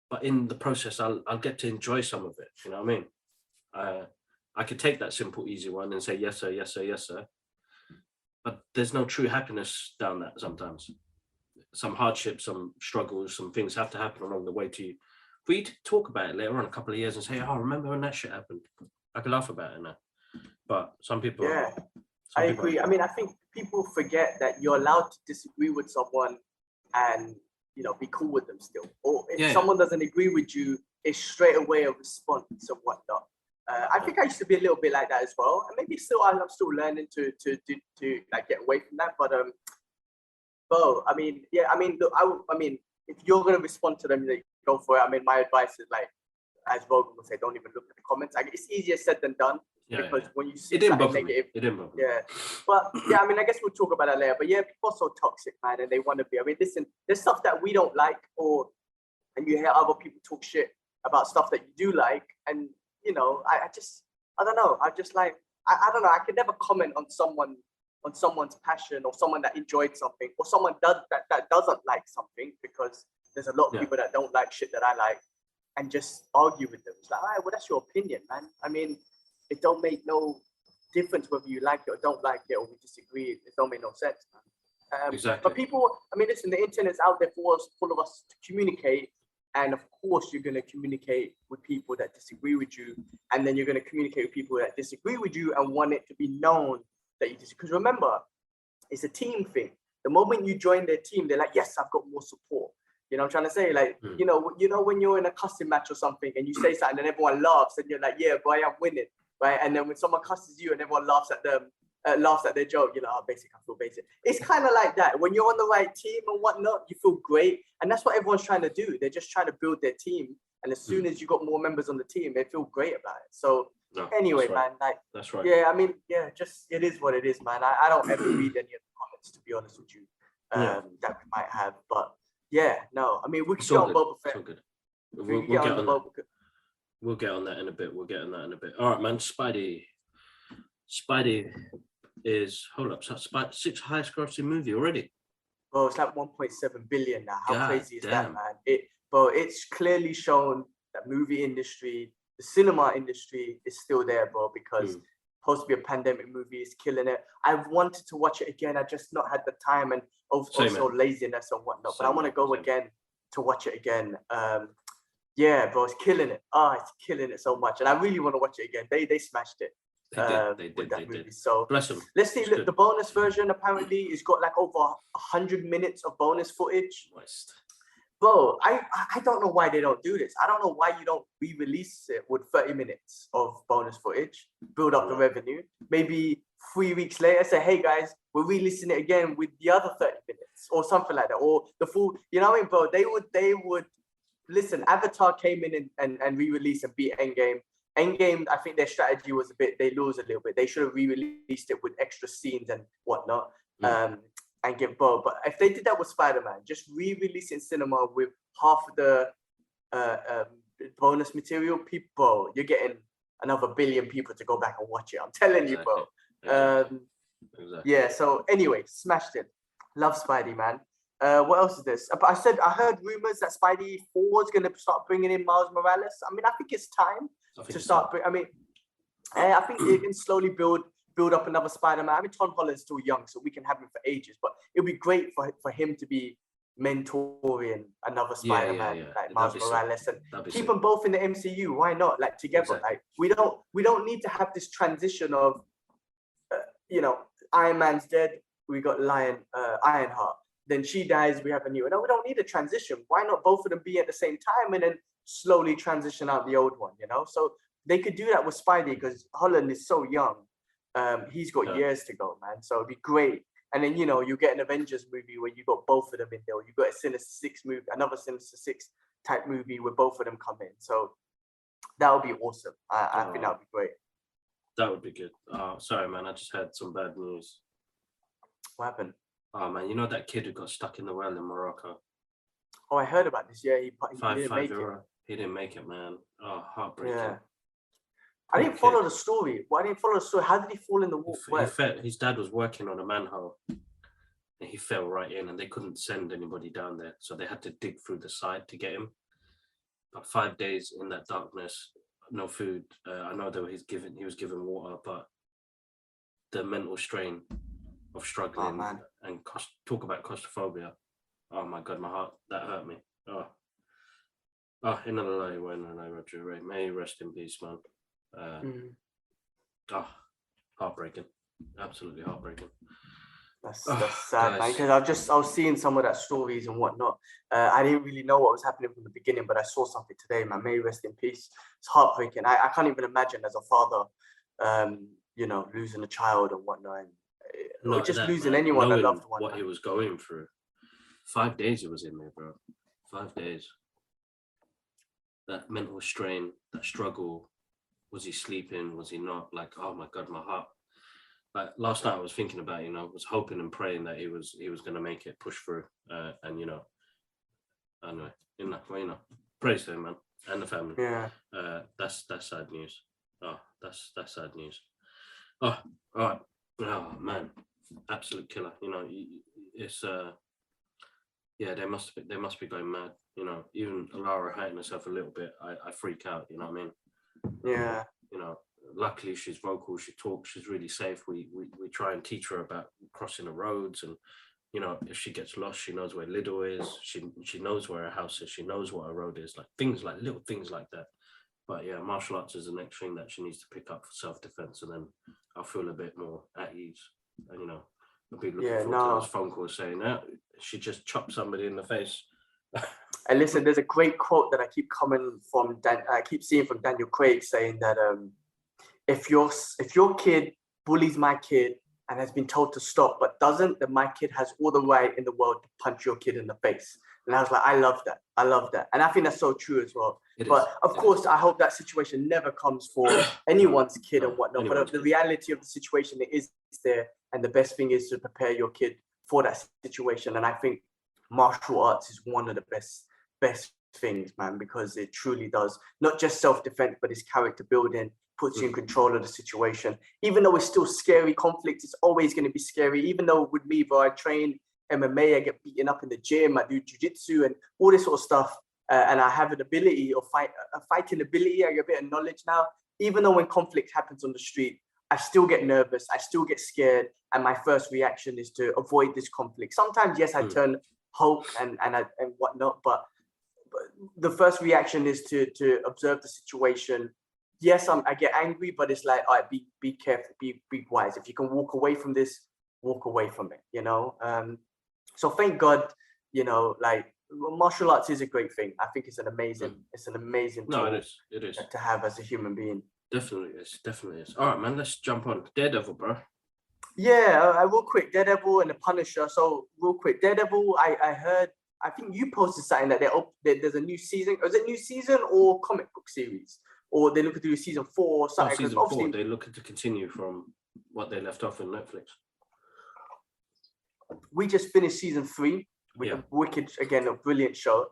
but in the process, I'll get to enjoy some of it. You know what I mean? I could take that simple, easy one and say, yes, sir, yes, sir, yes, sir. But there's no true happiness down that sometimes. Some hardships, some struggles, some things have to happen along the way to you. For you to talk about it later on, a couple of years, and say, oh, remember when that shit happened? I can laugh about it now. But some people... Yeah, I agree. I mean, I think people forget that you're allowed to disagree with someone and, you know, be cool with them still. Or if someone doesn't agree with you, it's straight away a response and whatnot. I think I used to be a little bit like that as well, and maybe still I'm still learning to like get away from that. But bro, I mean, yeah, I mean, look, I mean, if you're gonna respond to them, like, go for it. I mean, my advice is like, as Vogan would say, don't even look at the comments. Like, it's easier said than done because when you see something negative, it didn't bother me. Yeah. But yeah, I mean, I guess we'll talk about that later. But yeah, people are so toxic, man, and they want to be. I mean, listen, there's stuff that we don't like, and you hear other people talk shit about stuff that you do like, and you know, I don't know. I just like, I don't know. I could never comment on someone's passion or someone that enjoyed something or someone that doesn't like something, because there's a lot of people that don't like shit that I like, and just argue with them. It's like, all right, well, that's your opinion, man. I mean, it don't make no difference whether you like it or don't like it or we disagree. It don't make no sense, man. Exactly. But people, I mean, listen, the internet's out there for us, full of us to communicate. And of course, you're going to communicate with people that disagree with you. And then you're going to communicate with people that disagree with you and want it to be known that you disagree. Because remember, it's a team thing. The moment you join their team, they're like, yes, I've got more support. You know what I'm trying to say? Like, you know, when you're in a cussing match or something and you say something and everyone laughs and you're like, yeah, boy, I'm winning, right? And then when someone cusses you and everyone laughs at them, laughs at their joke, you're like, oh, basic, I feel basic. It's kind of like that. When you're on the right team and whatnot, you feel great. And that's what everyone's trying to do. They're just trying to build their team. And as soon as you got more members on the team, they feel great about it. So anyway, man, like, that's right. Yeah, I mean, yeah, just, it is what it is, man. I don't ever read any of the comments, to be honest with you, that we might have. But yeah, no, I mean, we can get on Boba Fett. Good. We'll get on that. We'll get on that in a bit. All right, man. Spidey is, hold up, so sixth highest grossing movie already. Bro, it's like 1.7 billion now. How crazy is that, man? It's clearly shown that movie industry, the cinema industry is still there, bro, because supposed to be a pandemic movie, is killing it. I've wanted to watch it again. I just not had the time and also laziness and whatnot. But I want to go again to watch it again. Yeah, bro, it's killing it. It's killing it so much. And I really want to watch it again. They smashed it. They did. So bless them. Let's see. Look, the bonus version apparently has got like over 100 minutes of bonus footage. Bro, I don't know why they don't do this. I don't know why you don't re-release it with 30 minutes of bonus footage, build up the revenue. Maybe 3 weeks later, say, hey guys, we're releasing it again with the other 30 minutes or something like that. Or the full, you know what I mean, bro? They would listen, Avatar came in and re-released and beat Endgame. Endgame, I think their strategy was they lose a little bit. They should have re-released it with extra scenes and whatnot. And give Bo. But if they did that with Spider-Man, just re-release it in cinema with half of the bonus material, people, you're getting another billion people to go back and watch it. I'm telling you, bro. Yeah, so anyway, smashed it. Love Spidey, man. What else is this? I heard rumors that Spidey 4 is going to start bringing in Miles Morales. I mean, I think it's time to start. I think it can slowly build up another Spider-Man. I mean, Tom Holland's still young, so we can have him for ages. But it'll be great for him to be mentoring another Spider-Man like Miles Morales and keep them both in the MCU. Why not? Like together. Like we don't need to have this transition of, you know, Iron Man's dead. We got Ironheart. Then she dies. We have a new. No, we don't need a transition. Why not both of them be at the same time and then slowly transition out the old one? You know, so they could do that with Spidey because Holland is so young. He's got years to go, man. So it'd be great. And then, you know, you get an Avengers movie where you got both of them in there. You got a Sinister Six movie, another Sinister Six type movie where both of them come in. So that would be awesome. I think that would be great. That would be good. Sorry, man. I just had some bad news. What happened? Oh, man. You know that kid who got stuck in the well in Morocco? Oh, I heard about this. Yeah, he didn't make it. He didn't make it, man. Oh, heartbreaking. Yeah. I didn't follow the story. Why didn't follow the story? How did he fall in the water? His dad was working on a manhole and he fell right in and they couldn't send anybody down there. So they had to dig through the side to get him. About 5 days in that darkness. no food. I know that he was given water, but the mental strain of struggling and talk about claustrophobia. Oh my God, my heart, that hurt me. Inna lillahi wa inna ilaihi raji'un. May you rest in peace, man. Heartbreaking, absolutely heartbreaking. That's sad, man. Because I was seeing some of that stories and whatnot. I didn't really know what was happening from the beginning, but I saw something today, man. May you rest in peace. It's heartbreaking. I can't even imagine as a father, losing a child and whatnot, or just losing anyone, a loved one. What he was going through. 5 days he was in there, bro. 5 days. That mental strain, that struggle. Was he sleeping? Was he not? Like, oh my God, my heart. Like last night I was thinking about, was hoping and praying that he was going to make it, push through, and anyway, praise to him, man, and the family. Yeah. That's sad news. Oh, that's sad news. Oh, all right. Oh man, absolute killer. It's they must be going mad. Even Alara hurting herself a little bit, I freak out. You know what I mean? Yeah. Luckily she's vocal, she talks, she's really safe. We try and teach her about crossing the roads, and if she gets lost, she knows where Lidl is, she knows where her house is, she knows what her road is, like little things like that. But yeah, martial arts is the next thing that she needs to pick up for self-defense, and then I'll feel a bit more at ease. And I'll be looking forward to those phone calls saying that she just chopped somebody in the face. And listen, there's a great quote that I keep seeing from Daniel Craig saying that if your kid bullies my kid and has been told to stop but doesn't, then my kid has all the right in the world to punch your kid in the face. And I was like, I love that. And I think that's so true as well. Of course, I hope that situation never comes for anyone's kid and whatnot. But the reality of the situation, it is there. And the best thing is to prepare your kid for that situation. And I think martial arts is one of the best things, man, because it truly does not just self-defense, but it's character building, puts you in control of the situation. Even though it's still scary conflict, it's always going to be scary. Even though with me, bro, I train MMA, I get beaten up in the gym, I do jiu-jitsu and all this sort of stuff, and I have an ability or a fighting ability. I get a bit of knowledge now. Even though when conflict happens on the street, I still get nervous, I still get scared, and my first reaction is to avoid this conflict. Sometimes, yes, I turn Hulk and whatnot, but the first reaction is to observe the situation. Yes, I get angry, but it's like, all right, be careful, be wise. If you can walk away from this, walk away from it, So thank God, martial arts is a great thing. I think it's an amazing tool it is to have as a human being. Definitely is. All right, man, let's jump on Daredevil, bro. Yeah, real quick, Daredevil and the Punisher. So real quick, Daredevil, I heard, I think you posted something that there's a new season. Is it new season or comic book series? Or they're looking to do season 4 or something? Season 4, they're looking to continue from what they left off in Netflix. We just finished season 3 with Wicked, again, a brilliant show.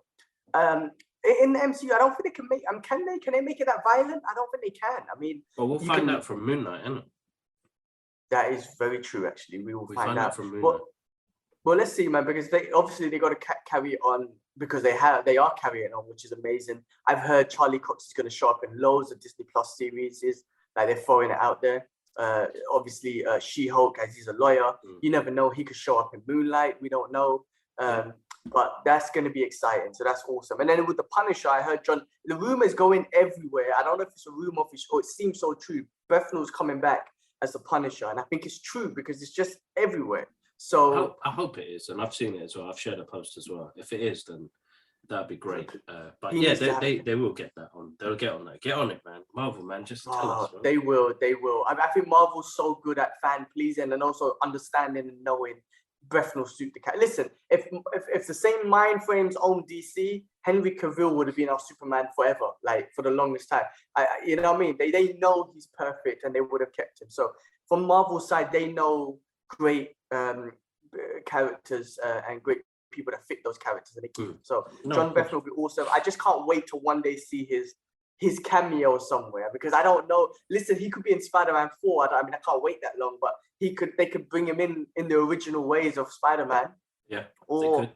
In the MCU, I don't think they can make. Can they make it that violent? I don't think they can. I mean, well, we'll find out from Moon Knight, isn't it? That is very true. Actually, we will find out from Moon Knight. Well, let's see, man, because they got to carry on, because they are carrying on, which is amazing. I've heard Charlie Cox is going to show up in loads of Disney Plus series. Like they're throwing it out there. Obviously, She-Hulk, as he's a lawyer, you never know. He could show up in Moonlight. We don't know. But that's going to be exciting. So that's awesome. And then with the Punisher, I heard the rumors going everywhere. I don't know if it's a rumor or it seems so true. Bethnal's coming back as the Punisher, and I think it's true because it's just everywhere. So I hope it is, and I've seen it as well. I've shared a post as well. If it is, then that'd be great. But yeah, they will get that on. They'll get on that. Get on it, man. Marvel, man, just tell us. Man. They will. I think Marvel's so good at fan pleasing and also understanding and knowing Bethnal suit the cat. Listen, if the same mind frames own DC, Henry Cavill would have been our Superman forever, like for the longest time. You know what I mean? They know he's perfect, and they would have kept him. So from Marvel's side, they know great characters and great people that fit those characters, and they keep. So John Bethnal will be awesome. I just can't wait to one day see his cameo somewhere, because I don't know. Listen, he could be in Spider-Man 4. I can't wait that long, but they could bring him in the original ways of Spider-Man. Yeah, or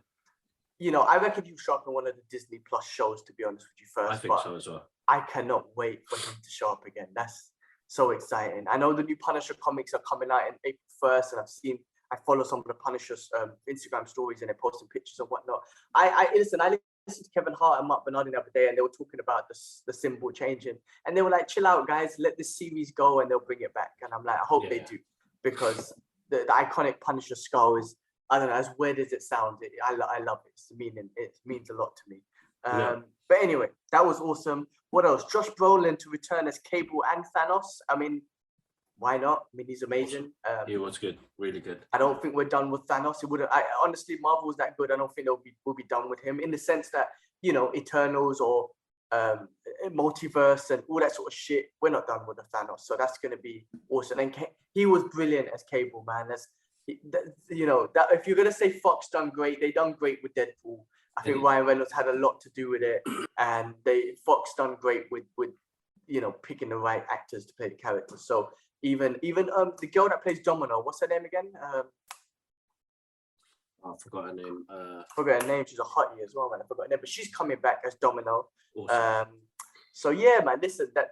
I reckon he'll show up in one of the Disney Plus shows, to be honest with you first. I think so as well. I cannot wait for him to show up again. That's so exciting. I know the new Punisher comics are coming out in April 1st, and I follow some of the Punisher's Instagram stories, and they're posting pictures and whatnot. I listened to Kevin Hart and Mark Bernardin the other day, and they were talking about the symbol changing, and they were like, chill out, guys, let this series go and they'll bring it back. And I'm like, I hope they do, because the iconic Punisher skull is, I don't know, as weird as it sounds, I love it. It means a lot to me. But anyway, that was awesome. What else? Josh Brolin to return as Cable and Thanos. I mean, why not? I mean, he's amazing. He was good, really good. I don't think we're done with Thanos. Honestly, Marvel's that good. I don't think we'll be done with him, in the sense that, Eternals or multiverse and all that sort of shit. We're not done with the Thanos, so that's gonna be awesome. And he was brilliant as Cable, man. That if you're gonna say Fox done great, they done great with Deadpool. I think Ryan Reynolds had a lot to do with it, and Fox done great with picking the right actors to play the characters. So even the girl that plays Domino, what's her name again? I forgot her name. Forgot her name. She's a hottie as well, man. I forgot her name, but she's coming back as Domino. Awesome. So yeah, man. Listen, that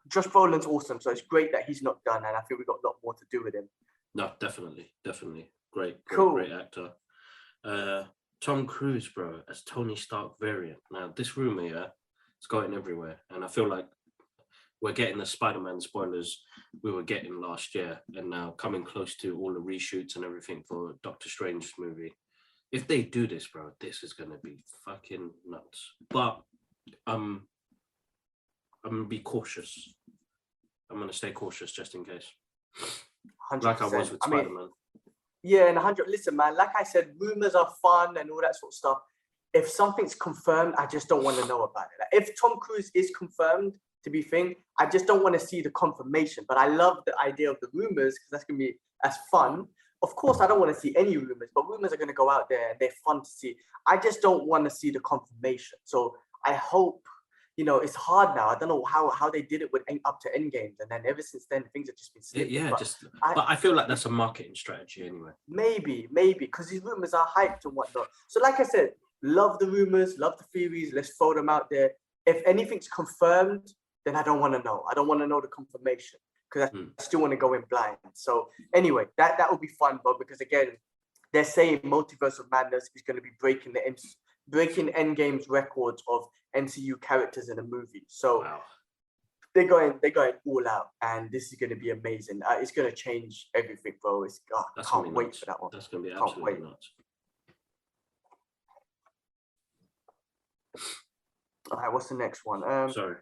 Josh Brolin's awesome. So it's great that he's not done, and I think we got a lot more to do with him. No, definitely. Great actor. Tom Cruise, bro, as Tony Stark variant. Now, this rumor, it's going everywhere, and I feel like we're getting the Spider-Man spoilers we were getting last year, and now coming close to all the reshoots and everything for Doctor Strange movie. If they do this, bro, this is gonna be fucking nuts. But I'm gonna be cautious. I'm gonna stay cautious just in case. 100%. Like I was with Spider-Man. Yeah, and 100. Listen, man, like I said, rumors are fun and all that sort of stuff. If something's confirmed, I just don't want to know about it. Like, if Tom Cruise is confirmed to be thing, I just don't want to see the confirmation. But I love the idea of the rumors, because that's going to be as fun. Of course, I don't want to see any rumors, but rumors are going to go out there and they're fun to see. I just don't want to see the confirmation. So I hope, it's hard now. I don't know how they did it with up to Endgames, and then ever since then things have just been slipping. Yeah, but I feel like that's a marketing strategy anyway. Maybe, because these rumors are hyped and whatnot. So like I said, love the rumors, love the theories. Let's throw them out there. If anything's confirmed, then I don't want to know. I don't want to know the confirmation, because I still want to go in blind. So anyway, that will be fun, but because again, they're saying Multiverse of Madness is going to be breaking Endgame's records of MCU characters in a movie. So they're going all out, and this is going to be amazing. It's going to change everything, bro. I can't wait for that one. That's going to be absolutely nuts. All right, what's the next one? Sorry.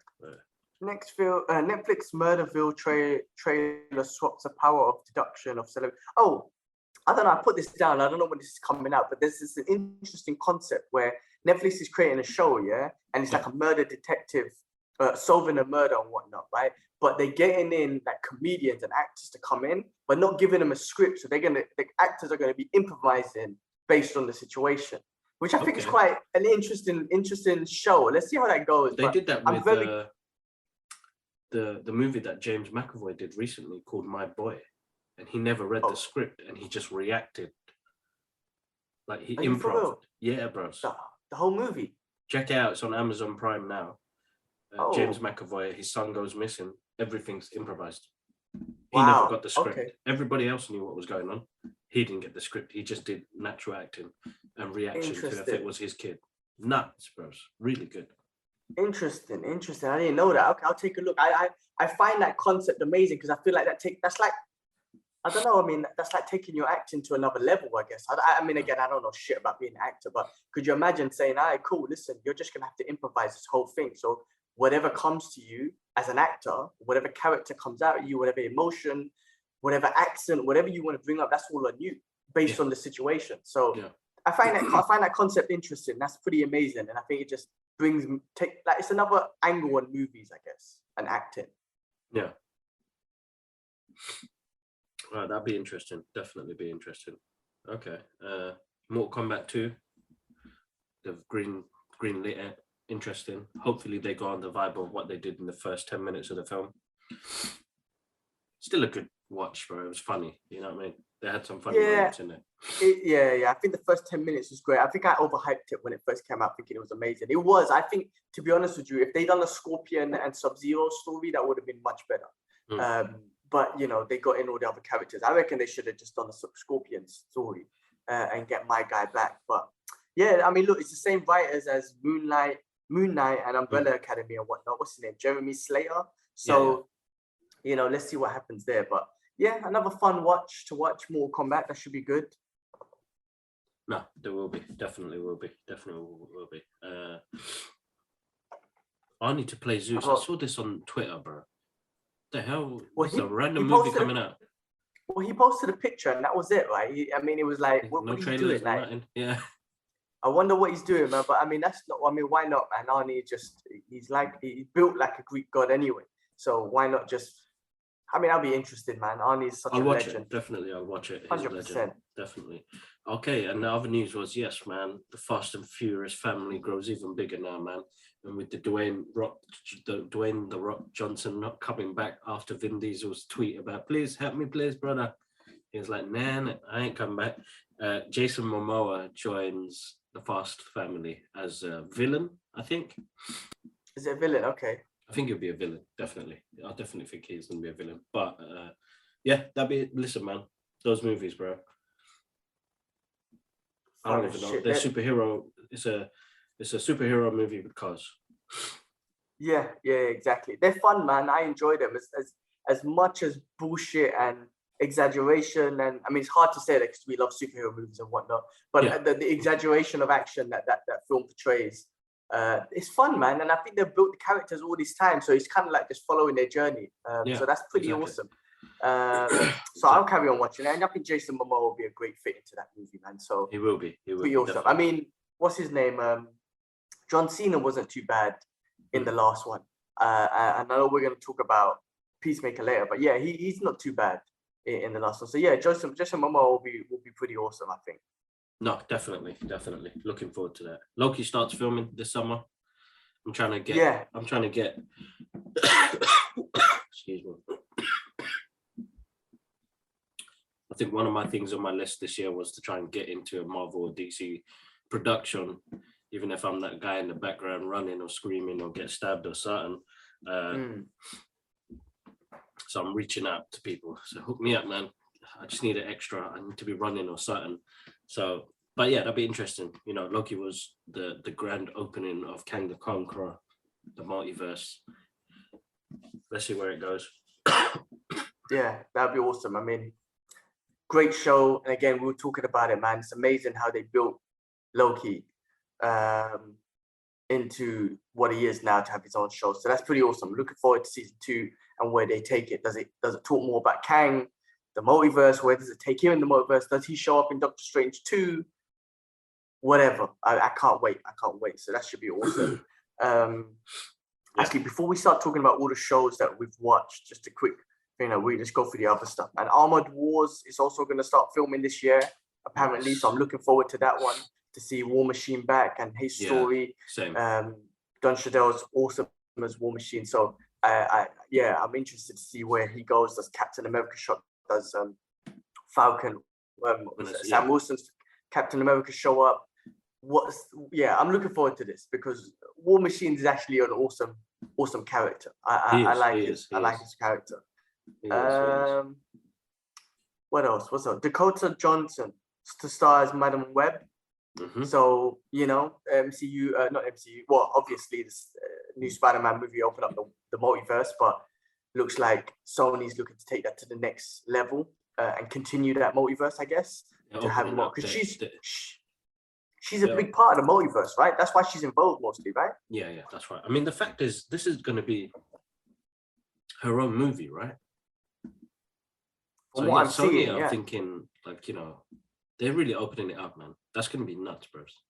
Next film, Netflix Murderville trailer swaps the power of deduction of celebrity. Oh, I don't know. I put this down. I don't know when this is coming out, but this is an interesting concept where Netflix is creating a show, and it's like a murder detective solving a murder and whatnot, right? But they're getting in like comedians and actors to come in, but not giving them a script. So the actors are gonna be improvising based on the situation, which I think is quite an interesting show. Let's see how that goes. They did that with the movie that James McAvoy did recently called My Boy. And he never read the script, and he just reacted. Like he improv. Yeah, bro. The whole movie. Check it out. It's on Amazon Prime now. James McAvoy, his son goes missing. Everything's improvised. He never got the script. Okay. Everybody else knew what was going on. He didn't get the script. He just did natural acting and reaction to if it was his kid. Nuts, bros. Really good. Interesting. I didn't know that. Okay, I'll take a look. I find that concept amazing, because I feel like that's like, I don't know. I mean, that's like taking your acting to another level, I guess. I mean, again, I don't know shit about being an actor, but could you imagine saying, all right, cool, listen, you're just going to have to improvise this whole thing. So whatever comes to you as an actor, whatever character comes out of you, whatever emotion, whatever accent, whatever you want to bring up, that's all on you based on the situation. So I find that concept interesting. That's pretty amazing. And I think it just it's another angle on movies, I guess, and acting. Yeah. Well, that'd be interesting. Definitely be interesting. Okay. Mortal Kombat 2. The green lit it. Interesting. Hopefully they go on the vibe of what they did in the first 10 minutes of the film. Still a good watch, bro. It was funny. You know what I mean? They had some funny Yeah, moments in it. yeah. I think the first 10 minutes was great. I think I overhyped it when it first came out, thinking it was amazing. It was. I think, to be honest with you, if they'd done a Scorpion and Sub-Zero story, that would have been much better. But they got in all the other characters. I reckon they should have just done a Scorpion story and get my guy back. But yeah, I mean, look, it's the same writers as Moon Knight and Umbrella Academy and whatnot. What's his name? Jeremy Slater. So, let's see what happens there. But yeah, another fun watch to watch Mortal Kombat. That should be good. No, there will be. Definitely will be. I need to play Zeus. I saw this on Twitter, bro. The hell? It's a random movie coming out. Well, he posted a picture and that was it, right? It was like, what are you doing? Like, yeah. I wonder what he's doing, man. But I mean, why not, man? Arnie he built like a Greek god anyway. So why not just? I mean, I'll be interested, man. Arnie's such a legend. Definitely, I'll watch it. 100%. Definitely. Okay, and the other news was, yes, man, the Fast and Furious family grows even bigger now, man. And with the Dwayne the Rock Johnson not coming back after Vin Diesel's tweet about, please help me, please, brother. He was like, nah, I ain't come back. Jason Momoa joins the Fast family as a villain, I think. Is it a villain? Okay. I think he'll be a villain, definitely. I definitely think he's going to be a villain. But yeah, listen, man, those movies, bro. I don't even know. They're superhero. It's a superhero movie with cars. Yeah, exactly. They're fun, man. I enjoy them as much as bullshit and exaggeration. And I mean, it's hard to say that because we love superhero movies and whatnot. But the exaggeration of action that film portrays, it's fun, man. And I think they've built the characters all this time, so it's kind of like just following their journey. So that's pretty awesome. So I'll carry on watching it, and I think Jason Momoa will be a great fit into that movie, man. So he will be. Pretty awesome. Definitely. I mean, what's his name? John Cena wasn't too bad in the last one. And I know we're going to talk about Peacemaker later, but yeah, he's not too bad in the last one. So yeah, Jason Momoa will be pretty awesome, I think. No, definitely. Looking forward to that. Loki starts filming this summer. I'm trying to get. Excuse me. I think one of my things on my list this year was to try and get into a Marvel or DC production, even if I'm that guy in the background running or screaming or get stabbed or something. So I'm reaching out to people. So hook me up, man. I just need an extra. I need to be running or something. So, but yeah, that'd be interesting. Loki was the grand opening of Kang the Conqueror, the multiverse. Let's see where it goes. Yeah, that'd be awesome. I mean, great show. And again, we were talking about it, man. It's amazing how they built Loki into what he is now to have his own show. So that's pretty awesome. Looking forward to season 2 and where they take it. Does it talk more about Kang, the multiverse? Where does it take him in the multiverse? Does he show up in Doctor Strange 2? Whatever. I can't wait. So that should be awesome. Actually, before we start talking about all the shows that we've watched, just a quick, we just go through the other stuff. And Armored Wars is also going to start filming this year, apparently. So I'm looking forward to that one, to see War Machine back and his story. Same. Don Cheadle's awesome as War Machine. So I'm interested to see where he goes. Does Captain America does Falcon, Sam Wilson's Captain America show up? I'm looking forward to this because War Machine is actually an awesome character. I like his character. What else? What's up? Dakota Johnson to star as Madam Web. So MCU, not MCU. Well, obviously this new Spider-Man movie opened up the multiverse, but looks like Sony's looking to take that to the next level and continue that multiverse, I guess, to have more, because she's a big part of the multiverse, right? That's why she's involved mostly, right? Yeah, that's right. I mean, the fact is, this is going to be her own movie, right? From what I'm seeing, I'm thinking, they're really opening it up, man. That's going to be nuts, bros.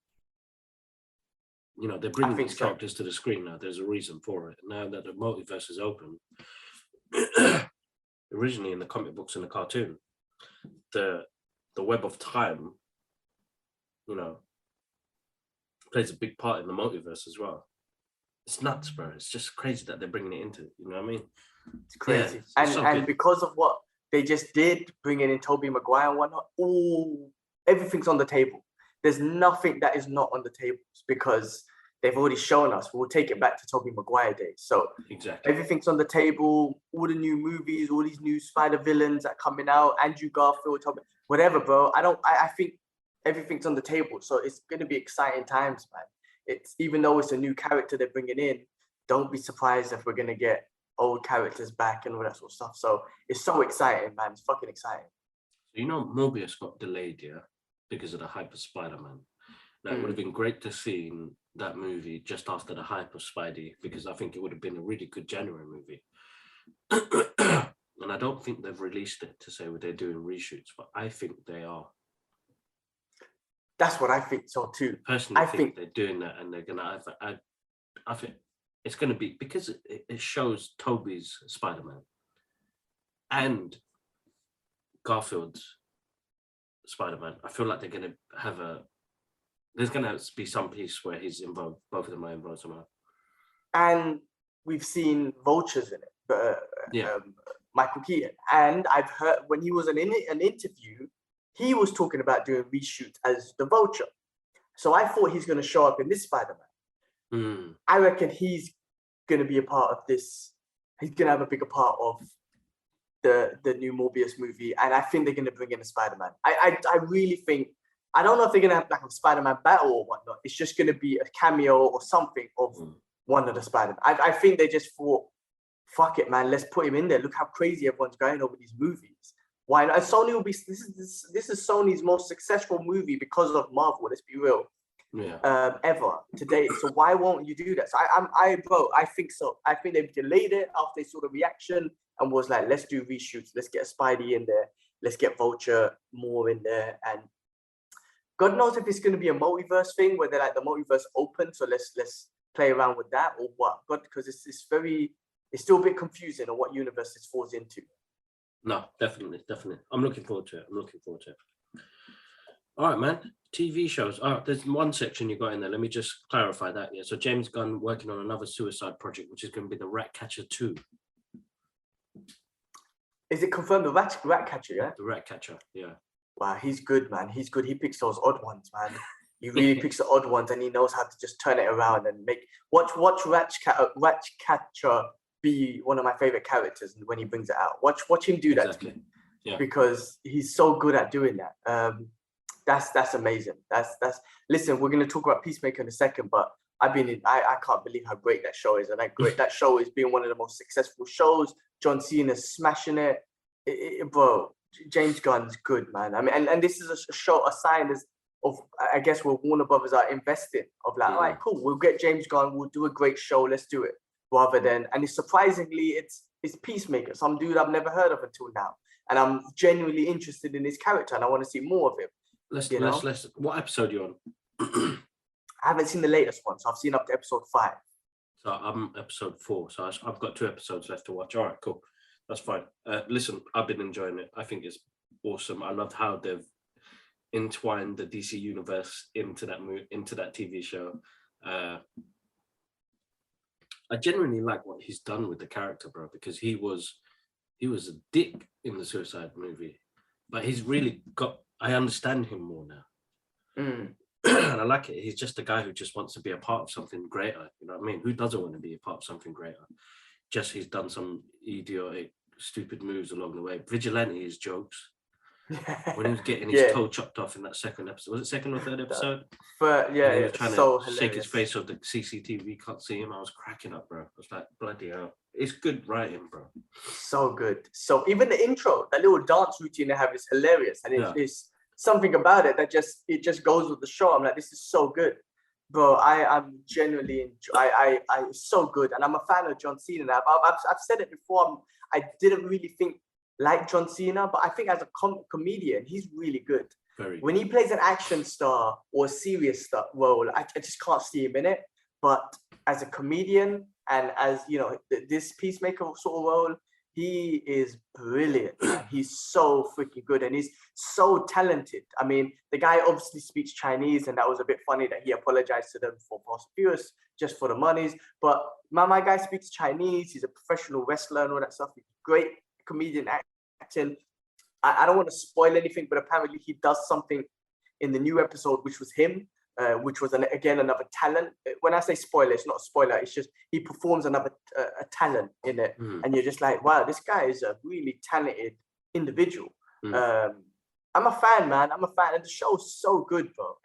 They're bringing these characters to the screen now. There's a reason for it. Now that the multiverse is open, originally in the comic books and the cartoon, the web of time, plays a big part in the multiverse as well. It's nuts, bro. It's just crazy that they're bringing it into. You know what I mean? It's crazy, and because of what they just did bring in Tobey Maguire and whatnot. Everything's on the table. There's nothing that is not on the tables because they've already shown us. We'll take it back to Tobey Maguire days. So exactly, everything's on the table. All the new movies, all these new Spider villains that are coming out. Andrew Garfield, Tobey, whatever, bro. I think everything's on the table. So it's gonna be exciting times, man. It's even though it's a new character they're bringing in, don't be surprised if we're gonna get old characters back and all that sort of stuff. So it's so exciting, man. It's fucking exciting. So, Morbius got delayed, yeah, because of the hype of Spider-Man. Now, it would have been great to see that movie just after the hype of Spidey, because I think it would have been a really good January movie. And I don't think they've released it to say they're doing reshoots, but I think they are. That's what I think so too. Personally, I think they're doing that, and they're gonna either. I think it's gonna be because it shows Tobey's Spider-Man and Garfield's Spider-Man. I feel like they're gonna have there's gonna be some piece where he's involved. Both of them are involved somehow. And we've seen vultures in it, but Michael Keaton. And I've heard when he was in an interview, he was talking about doing reshoots as the Vulture. So I thought he's going to show up in this Spider-Man. I reckon he's going to be a part of this. He's going to have a bigger part of the new Morbius movie. And I think they're going to bring in a Spider-Man. I really think, I don't know if they're going to have like a Spider-Man battle or whatnot. It's just going to be a cameo or something of one of the Spider-Man. I think they just thought, fuck it, man, let's put him in there. Look how crazy everyone's going over these movies. Why not? Sony will be. This is Sony's most successful movie because of Marvel. Let's be real. Ever to date. So why won't you do that? So I think so. I think they've delayed it after they saw the reaction and was like, let's do reshoots. Let's get a Spidey in there. Let's get Vulture more in there. And God knows if it's going to be a multiverse thing where they're like the multiverse open. So let's play around with that or what? But because it's still a bit confusing on what universe this falls into. No, definitely. I'm looking forward to it. All right, man. TV shows. Oh, there's one section you got in there. Let me just clarify that. Yeah. So James Gunn working on another Suicide project, which is going to be the Ratcatcher 2. Is it confirmed the Ratcatcher? Yeah. The Ratcatcher. Yeah. Wow, he's good, man. He's good. He picks those odd ones, man. He really picks the odd ones, and he knows how to just turn it around and watch Ratcatcher be one of my favorite characters when he brings it out. Watch him do that to me. Yeah. Because he's so good at doing that. That's amazing. That's listen, we're gonna talk about Peacemaker in a second, but I can't believe how great that show is. And that show is being one of the most successful shows. John Cena's smashing it. Bro, James Gunn's good, man. I mean, and this is a sign of I guess where Warner Brothers are investing of like, all right, cool, we'll get James Gunn, we'll do a great show, let's do it. Rather than, and it's surprisingly, it's Peacemaker, some dude I've never heard of until now, and I'm genuinely interested in his character, and I want to see more of him. Let's. What episode are you on? I haven't seen the latest one, so I've seen up to episode 5. So I'm episode 4, so I've got 2 episodes left to watch. All right, cool, that's fine. Listen, I've been enjoying it. I think it's awesome. I loved how they've entwined the DC universe into that TV show. I genuinely like what he's done with the character, bro, because he was a dick in the Suicide movie, but he's really I understand him more now. And I like it. He's just a guy who just wants to be a part of something greater. You know what I mean? Who doesn't want to be a part of something greater? Just he's done some idiotic, stupid moves along the way. Vigilante is jokes. When he was getting his toe chopped off in that second episode, was it second or third episode? But he was trying to shake his face so the CCTV can't see him. I was cracking up, bro. I was like, bloody hell. It's good writing, bro. So good. So even the intro, that little dance routine they have is hilarious, and it's something about it that just goes with the show. I'm like, this is so good, bro. I'm genuinely it's so good, and I'm a fan of John Cena now. I've said it before. I didn't really think like John Cena, but I think as a comedian, he's really good. When he plays an action star or a serious star role, I just can't see him in it. But as a comedian and as, this Peacemaker sort of role, he is brilliant. He's so freaking good and he's so talented. I mean, the guy obviously speaks Chinese, and that was a bit funny that he apologized to them for Fast and Furious just for the monies. But my guy speaks Chinese. He's a professional wrestler and all that stuff. He's a great comedian actor. acting. I don't want to spoil anything, but apparently he does something in the new episode, which was him, which was again another talent. When I say spoiler, it's not a spoiler. It's just he performs another a talent in it, and you're just like, wow, this guy is a really talented individual. I'm a fan, man. I'm a fan, and the show's so good, bro.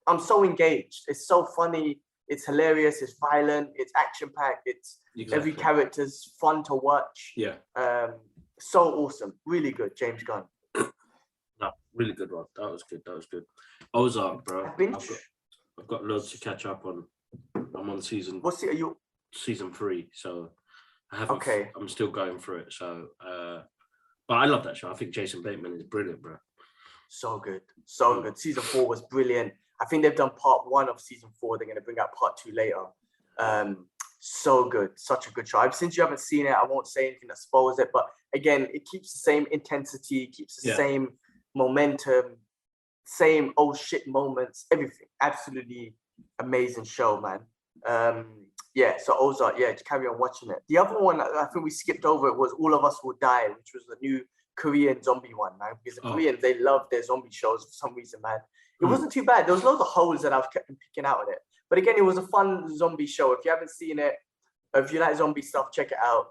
I'm so engaged. It's so funny. It's hilarious. It's violent. It's action-packed. It's every character's fun to watch. Yeah. So awesome. Really good, James Gunn. No, really good one. That was good. That was good. Ozark, bro. I've got loads to catch up on. I'm on season. Are you? Season 3. So I haven't. Okay. I'm still going through it. So, but I love that show. I think Jason Bateman is brilliant, bro. So good. So good. Season 4 was brilliant. I think they've done part 1 of season 4. They're going to bring out part 2 later. So good. Such a good show. Since you haven't seen it, I won't say anything that spoils it. But again, it keeps the same intensity, keeps the same momentum, same oh shit moments, everything. Absolutely amazing show, man. So Ozark, just carry on watching it. The other one, I think we skipped over it, was All of Us Will Die, which was the new Korean zombie one, man. Because the Koreans, they love their zombie shows for some reason, man. It wasn't too bad. There was loads of holes that I've kept picking out on it. But again, it was a fun zombie show. If you haven't seen it, if you like zombie stuff, check it out.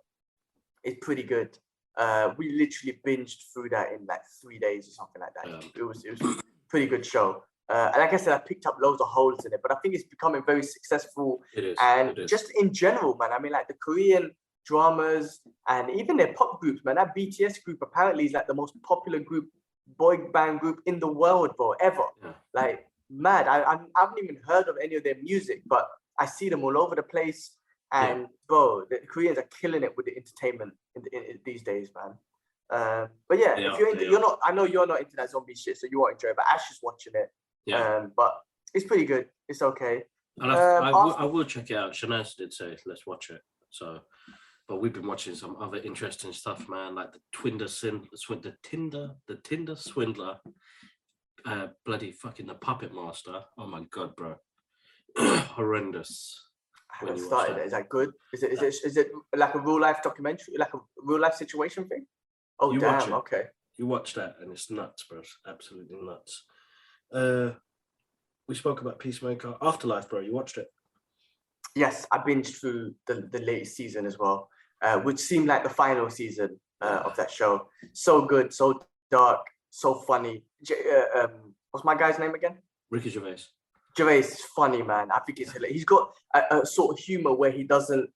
It's pretty good. We literally binged through that in like 3 days or something like that. It was a pretty good show. And like I said, I picked up loads of holes in it, but I think it's becoming very successful. It is. And just in general, man, I mean, like the Korean dramas and even their pop groups, man, that BTS group apparently is like the most popular boy band group in the world, bro, ever. Yeah. Like, mad. I haven't even heard of any of their music, but I see them all over the place. And bro, the Koreans are killing it with the entertainment in these days, man. But yeah, if you're into, you're not. I know you're not into that zombie shit, so you won't enjoy it. But Ash is watching it. Yeah. But it's pretty good. It's okay. I will check it out. Shanaz did say let's watch it. So, but we've been watching some other interesting stuff, man. Like the Tinder swindler. Bloody fucking the Puppet Master. Oh my god, bro. Horrendous. I haven't started it. Is that good? Is it like a real life documentary, like a real life situation thing? Oh, you damn. Okay. You watch that and it's nuts, bro. It's absolutely nuts. We spoke about Peacemaker. Afterlife, bro. You watched it? Yes, I binged through the latest season as well, which seemed like the final season of that show. So good, so dark, so funny. What's my guy's name again? Ricky Gervais. Gervais is funny, man. I think it's hilarious. He's got a sort of humor where he doesn't.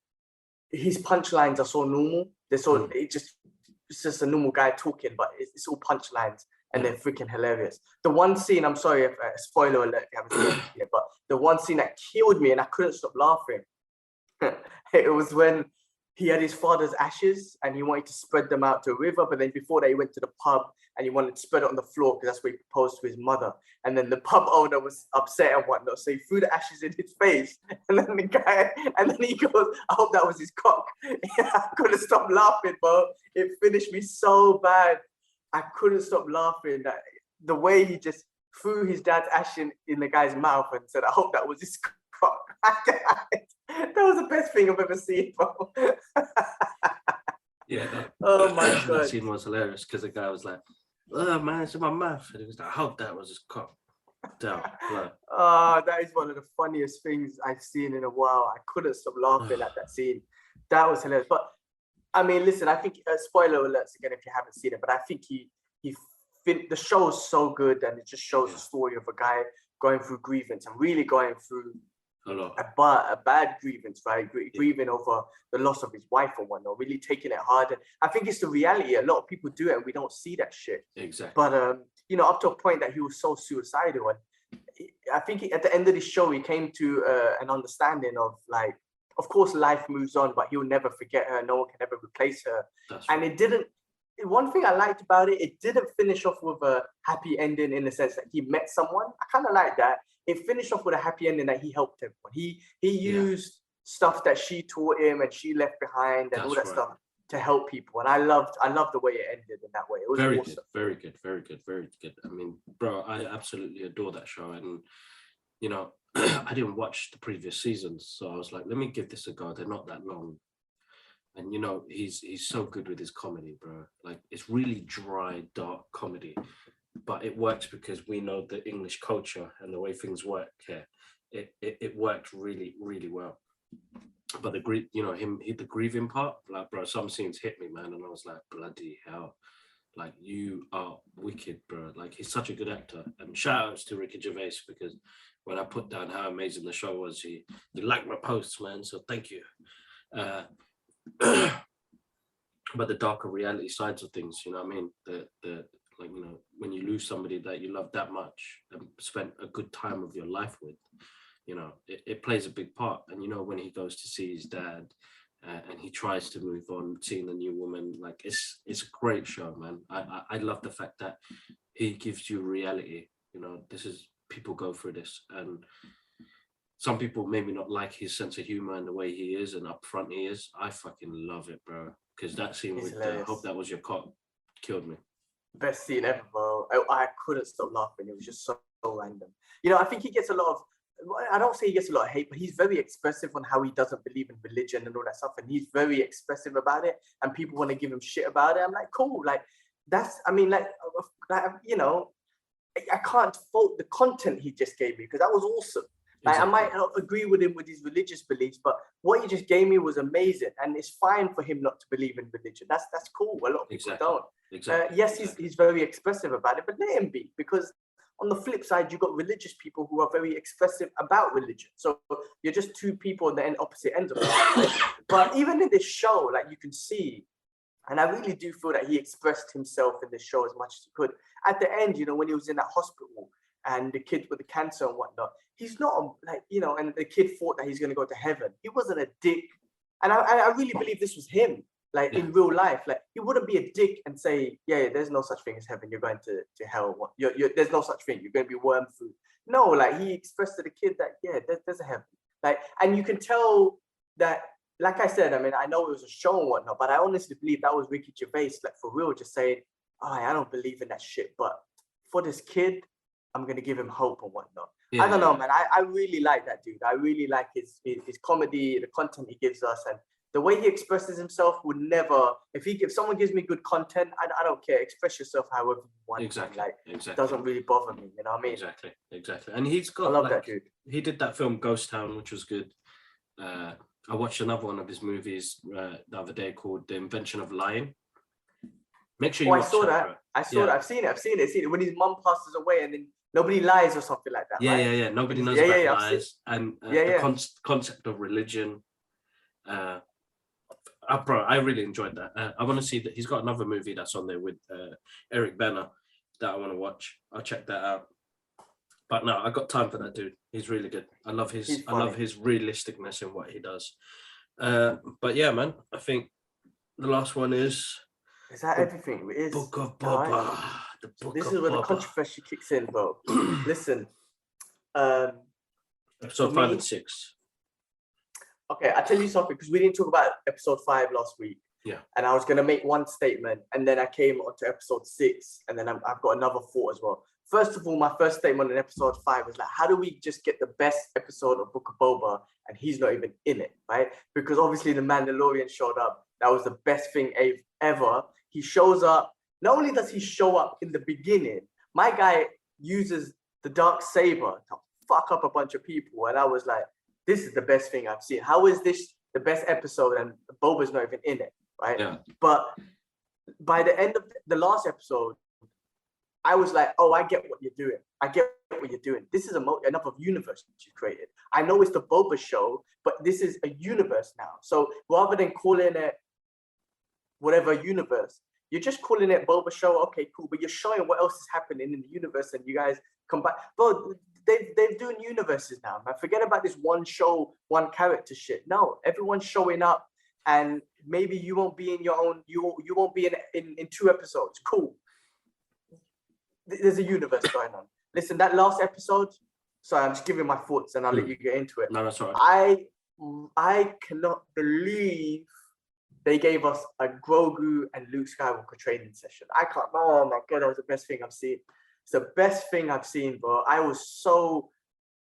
His punchlines are so normal. They're so it's just a normal guy talking, but it's all punchlines and they're freaking hilarious. The one scene, I'm sorry, if spoiler alert if you haven't seen it, but the one scene that killed me and I couldn't stop laughing. It was when he had his father's ashes and he wanted to spread them out to a river, but then before that he went to the pub and he wanted to spread it on the floor because that's where he proposed to his mother. And then the pub owner was upset and whatnot, so he threw the ashes in his face. And then he goes, I hope that was his cock. I couldn't stop laughing, bro. It finished me so bad. I couldn't stop laughing. That the way he just threw his dad's ash in the guy's mouth and said, I hope that was his cock. That was the best thing I've ever seen, bro. Oh my god. That scene was hilarious because the guy was like, oh man, it's in my mouth. And he was like, I hope that was his cock. That is one of the funniest things I've seen in a while. I couldn't stop laughing at that scene. That was hilarious. But I mean, listen, I think spoiler alerts again if you haven't seen it, but I think the show is so good and it just shows the story of a guy going through grievance and really going through a bad grievance, right? Grieving over the loss of his wife or whatnot, really taking it hard. And I think it's the reality. A lot of people do it and we don't see that shit. Exactly. But, up to a point that he was so suicidal. And I think at the end of the show, he came to an understanding of like, of course, life moves on, but he'll never forget her. No one can ever replace her. And it didn't. One thing I liked about it, it didn't finish off with a happy ending in the sense that he met someone. I kind of like that. It finished off with a happy ending that he helped everyone. He used stuff that she taught him and she left behind and all that stuff to help people. And I loved the way it ended in that way. It was very awesome. Good, very good. I mean, bro, I absolutely adore that show. And, I didn't watch the previous seasons. So I was like, let me give this a go. They're not that long. And, he's so good with his comedy, bro. Like, it's really dry, dark comedy, but it works because we know the English culture and the way things work here. It worked really, really well. But the the grieving part, like, bro, some scenes hit me, man, and I was like, bloody hell, like, you are wicked, bro. Like, he's such a good actor. And shout outs to Ricky Gervais, because when I put down how amazing the show was, he liked my posts, man. So thank you. But the darker reality sides of things, you know what I mean? The like, you know, when you lose somebody that you love that much and spent a good time of your life with, you know, it plays a big part. And, you know, when he goes to see his dad and he tries to move on, seeing a new woman, like, it's a great show, man. I love the fact that he gives you reality. You know, this is, people go through this, and some people maybe not like his sense of humor and the way he is and upfront he is. I fucking love it, bro. Because that scene with hope that was your cop killed me. Best scene ever, bro. I couldn't stop laughing. It was just so random. You know, I think he gets a lot of, I don't say he gets a lot of hate, but he's very expressive on how he doesn't believe in religion and all that stuff. And he's very expressive about it. And people want to give him shit about it. I'm like, cool. Like, that's, I mean, like you know, I can't fault the content he just gave me, because that was awesome. Like, exactly. I might not agree with him with his religious beliefs, but what he just gave me was amazing. And it's fine for him not to believe in religion. That's cool. A lot of people don't. Exactly. Yes, he's very expressive about it, but let him be, because on the flip side, you've got religious people who are very expressive about religion. So you're just two people on the opposite ends of it. Right? But even in this show, like, you can see, and I really do feel that he expressed himself in this show as much as he could. At the end, you know, when he was in that hospital and the kid with the cancer and whatnot, he's not like, you know, and the kid thought that he's going to go to heaven. He wasn't a dick. And I really believe this was him, like, in real life. Like, he wouldn't be a dick and say, yeah, there's no such thing as heaven. You're going to hell. There's no such thing. You're going to be worm food. No, like, he expressed to the kid that, yeah, there's a heaven. Like, and you can tell that, like I said, I mean, I know it was a show and whatnot, but I honestly believe that was Ricky Gervais, like, for real, just saying, oh, I don't believe in that shit, but for this kid, I'm going to give him hope and whatnot. Yeah. I don't know, man. I really like that dude. I really like his comedy, the content he gives us, and the way he expresses himself would never, if someone gives me good content, I don't care. Express yourself however you want. Exactly. Like, exactly. Doesn't really bother me, you know what I mean? Exactly. And he's got, I love that dude. He did that film Ghost Town, which was good. I watched another one of his movies the other day called The Invention of Lying. Make sure you watch that. I saw that. I've seen it. When his mum passes away and then nobody lies or something like that. Yeah. Nobody knows about lies. And the concept of religion. Bro, I really enjoyed that. I want to see that he's got another movie that's on there with Eric Bana that I want to watch. I'll check that out. But no, I got time for that dude. He's really good. I love his realisticness in what he does. But yeah, man, I think the last one is. Is that everything? It is. Book of Boba. This is where the controversy kicks in, bro. Listen. Episode 5 and 6. Okay, I'll tell you something, because we didn't talk about episode 5 last week. Yeah. And I was going to make one statement, and then I came onto episode 6, and then I've got another thought as well. First of all, my first statement in episode 5 was like, how do we just get the best episode of Book of Boba and he's not even in it, right? Because obviously the Mandalorian showed up. That was the best thing ever. He shows up. Not only does he show up in the beginning, my guy uses the dark saber to fuck up a bunch of people. And I was like, this is the best thing I've seen. How is this the best episode and Boba's not even in it, right? Yeah. But by the end of the last episode, I was like, oh, I get what you're doing. I get what you're doing. This is another universe that you created. I know it's the Boba show, but this is a universe now. So rather than calling it whatever universe, you're just calling it Boba show. Okay, cool. But you're showing what else is happening in the universe, and you guys come back. Bro, they're doing universes now, man. Forget about this one show, one character shit. No, everyone's showing up, and maybe you won't be in your own. You won't be in 2 episodes. Cool. There's a universe going on. Listen, that last episode. Sorry, I'm just giving my thoughts, and I'll let you get into it. No, that's all right. I cannot believe they gave us a Grogu and Luke Skywalker training session. I can't. Oh my god, that was the best thing I've seen. It's the best thing I've seen, bro. I was so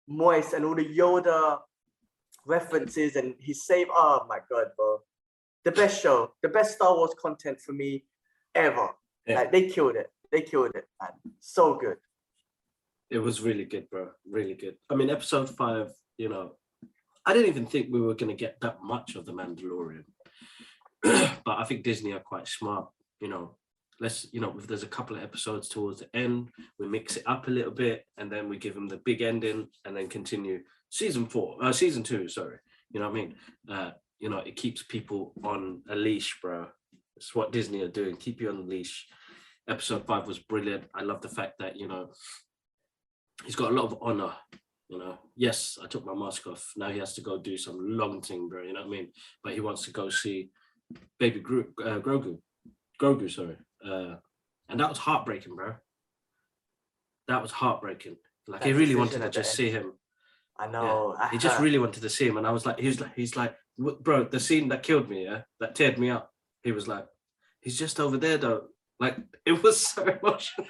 moist, and all the Yoda references, and he saved. Oh my god, bro. The best show, the best Star Wars content for me ever. Yeah. Like they killed it. They killed it, man. So good. It was really good, bro. Really good. I mean, episode 5, you know, I didn't even think we were going to get that much of The Mandalorian. But I think Disney are quite smart, you know. If there's a couple of episodes towards the end, we mix it up a little bit and then we give them the big ending and then continue season 2, sorry. You know what I mean? It keeps people on a leash, bro. It's what Disney are doing. Keep you on the leash. Episode 5 was brilliant. I love the fact that, you know, he's got a lot of honor. You know, yes, I took my mask off. Now he has to go do some long thing, bro. You know what I mean? But he wants to go see baby Grogu, sorry. And that was heartbreaking, bro. That was heartbreaking. Like That he really decision wanted to at the just end. see him. I know. Yeah. He just really wanted to see him, and I was like, he's like, bro, the scene that killed me, that teared me up. He was like, he's just over there though. Like it was so emotional.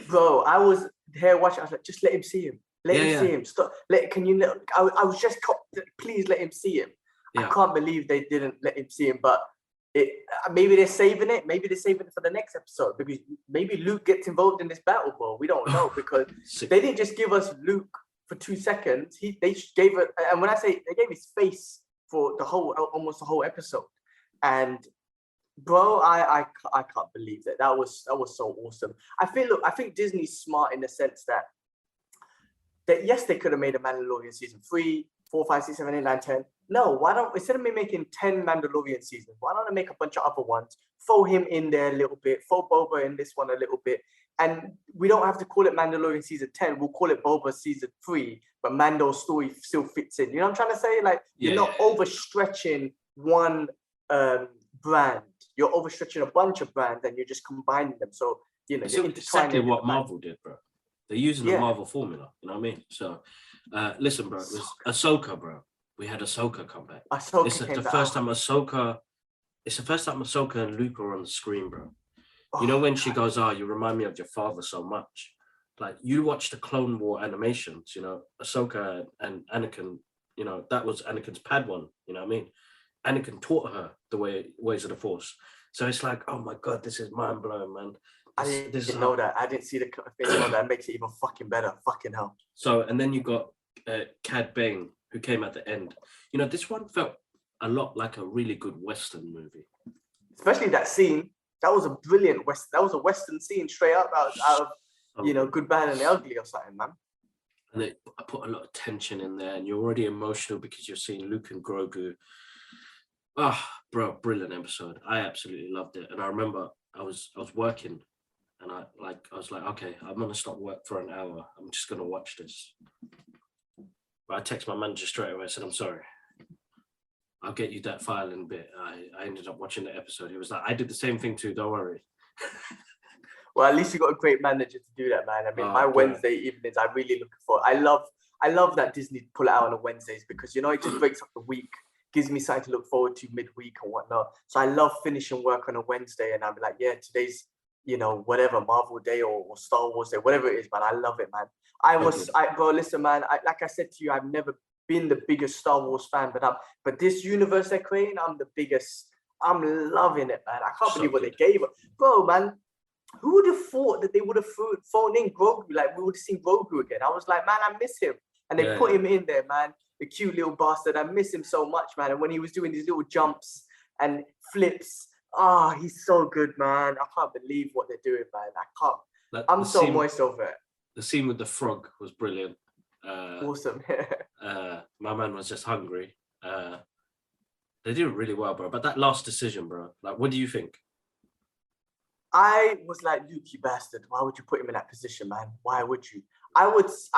Bro, I was here watching. I was like, just let him see him. Let him see him. Stop. I was just, please let him see him. Yeah. I can't believe they didn't let him see him, but maybe they're saving it. Maybe they're saving it for the next episode because maybe Luke gets involved in this battle, bro. We don't know because they didn't just give us Luke for 2 seconds. They gave it, and when I say they gave his face for almost the whole episode, and bro, I can't believe that. That was so awesome. I think Disney's smart in the sense that yes, they could have made a Mandalorian season 3, 4, 5, 6, 7, 8, 9, 10. No, why don't, instead of me making 10 Mandalorian seasons, why don't I make a bunch of other ones, throw him in there a little bit, throw Boba in this one a little bit, and we don't have to call it Mandalorian season 10, we'll call it Boba season 3, but Mando's story still fits in. You know what I'm trying to say? Like, you're not overstretching one brand. You're overstretching a bunch of brands and you're just combining them. So, you know, it's exactly what Marvel did, bro. They're using the Marvel formula, you know what I mean? So, listen, bro, it was Ahsoka, bro. We had Ahsoka come back. It's the first time Ahsoka and Luke are on the screen, bro. You know when she goes, you remind me of your father so much. Like, you watch the Clone War animations, you know, Ahsoka and Anakin, you know, that was Anakin's Padawan, you know what I mean? Anakin taught her the ways of the Force. So it's like, oh my God, this is mind-blowing, man. I didn't know that. I didn't see the thing on that. Makes it even fucking better. Fucking hell. So, and then you got Cad Bane, who came at the end. You know, this one felt a lot like a really good Western movie. Especially that scene. That was a brilliant That was a Western scene straight up out of, you know, Good, Bad, and the Ugly or something, man. And I put a lot of tension in there, and you're already emotional because you're seeing Luke and Grogu. Bro, brilliant episode. I absolutely loved it. And I remember I was working. And I was like, okay, I'm gonna stop work for an hour. I'm just gonna watch this. But I text my manager straight away. I said, I'm sorry. I'll get you that file in a bit. I ended up watching the episode. He was like, I did the same thing too. Don't worry. Well, at least you got a great manager to do that, man. I mean, my Wednesday evenings, I really look for. I love that Disney pull it out on the Wednesdays because, you know, it just breaks up the week, gives me something to look forward to midweek and whatnot. So I love finishing work on a Wednesday, and I'm like, yeah, today's, you know, whatever, Marvel Day or Star Wars Day, whatever it is, man. I love it, man. Bro, listen, man, like I said to you, I've never been the biggest Star Wars fan, but this universe they're creating, I'm the biggest. I'm loving it, man. I can't believe what they gave us. Bro, man, who would have thought that they would have thrown in Grogu? Like, we would have seen Grogu again. I was like, man, I miss him. And they put him in there, man. The cute little bastard. I miss him so much, man. And when he was doing these little jumps and flips, he's so good, man. I can't believe what they're doing, man. I'm so moist over it. The scene with the frog was brilliant. Awesome. My man was just hungry. They did it really well, bro. But that last decision, bro, like, what do you think? I was like, Luke, you bastard. Why would you put him in that position, man? Why would you? I was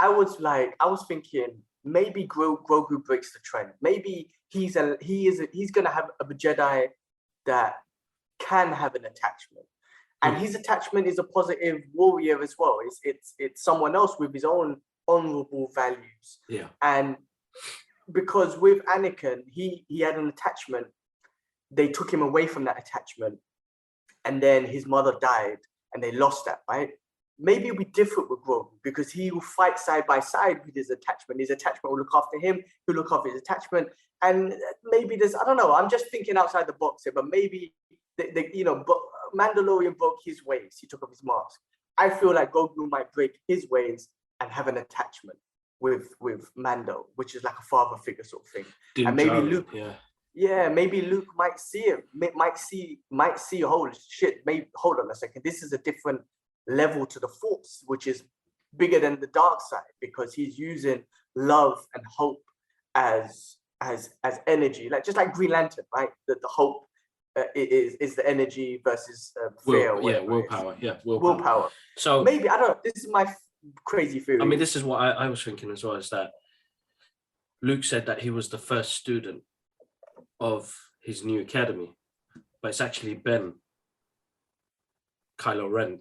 thinking maybe Grogu breaks the trend. Maybe he's gonna have a Jedi that can have an attachment, and his attachment is a positive warrior as well. It's someone else with his own honorable values. Yeah. And because with Anakin, he had an attachment. They took him away from that attachment, and then his mother died, and they lost that, right? Maybe it'll be different with Grogu because he will fight side by side with his attachment. His attachment will look after him. He'll look after his attachment. And maybe I don't know. I'm just thinking outside the box here, but maybe but Mandalorian broke his ways. He took off his mask. I feel like Grogu might break his ways and have an attachment with Mando, which is like a father figure sort of thing. And maybe Luke, maybe Luke might see him, might see, holy shit, maybe hold on a second, this is a different level to the Force, which is bigger than the dark side, because he's using love and hope as energy, like just like Green Lantern, right? The hope is the energy versus fear. Willpower. So maybe, I don't know, this is my crazy theory. I mean, this is what I was thinking as well, is that Luke said that he was the first student of his new academy, but it's actually Ben Kylo Ren.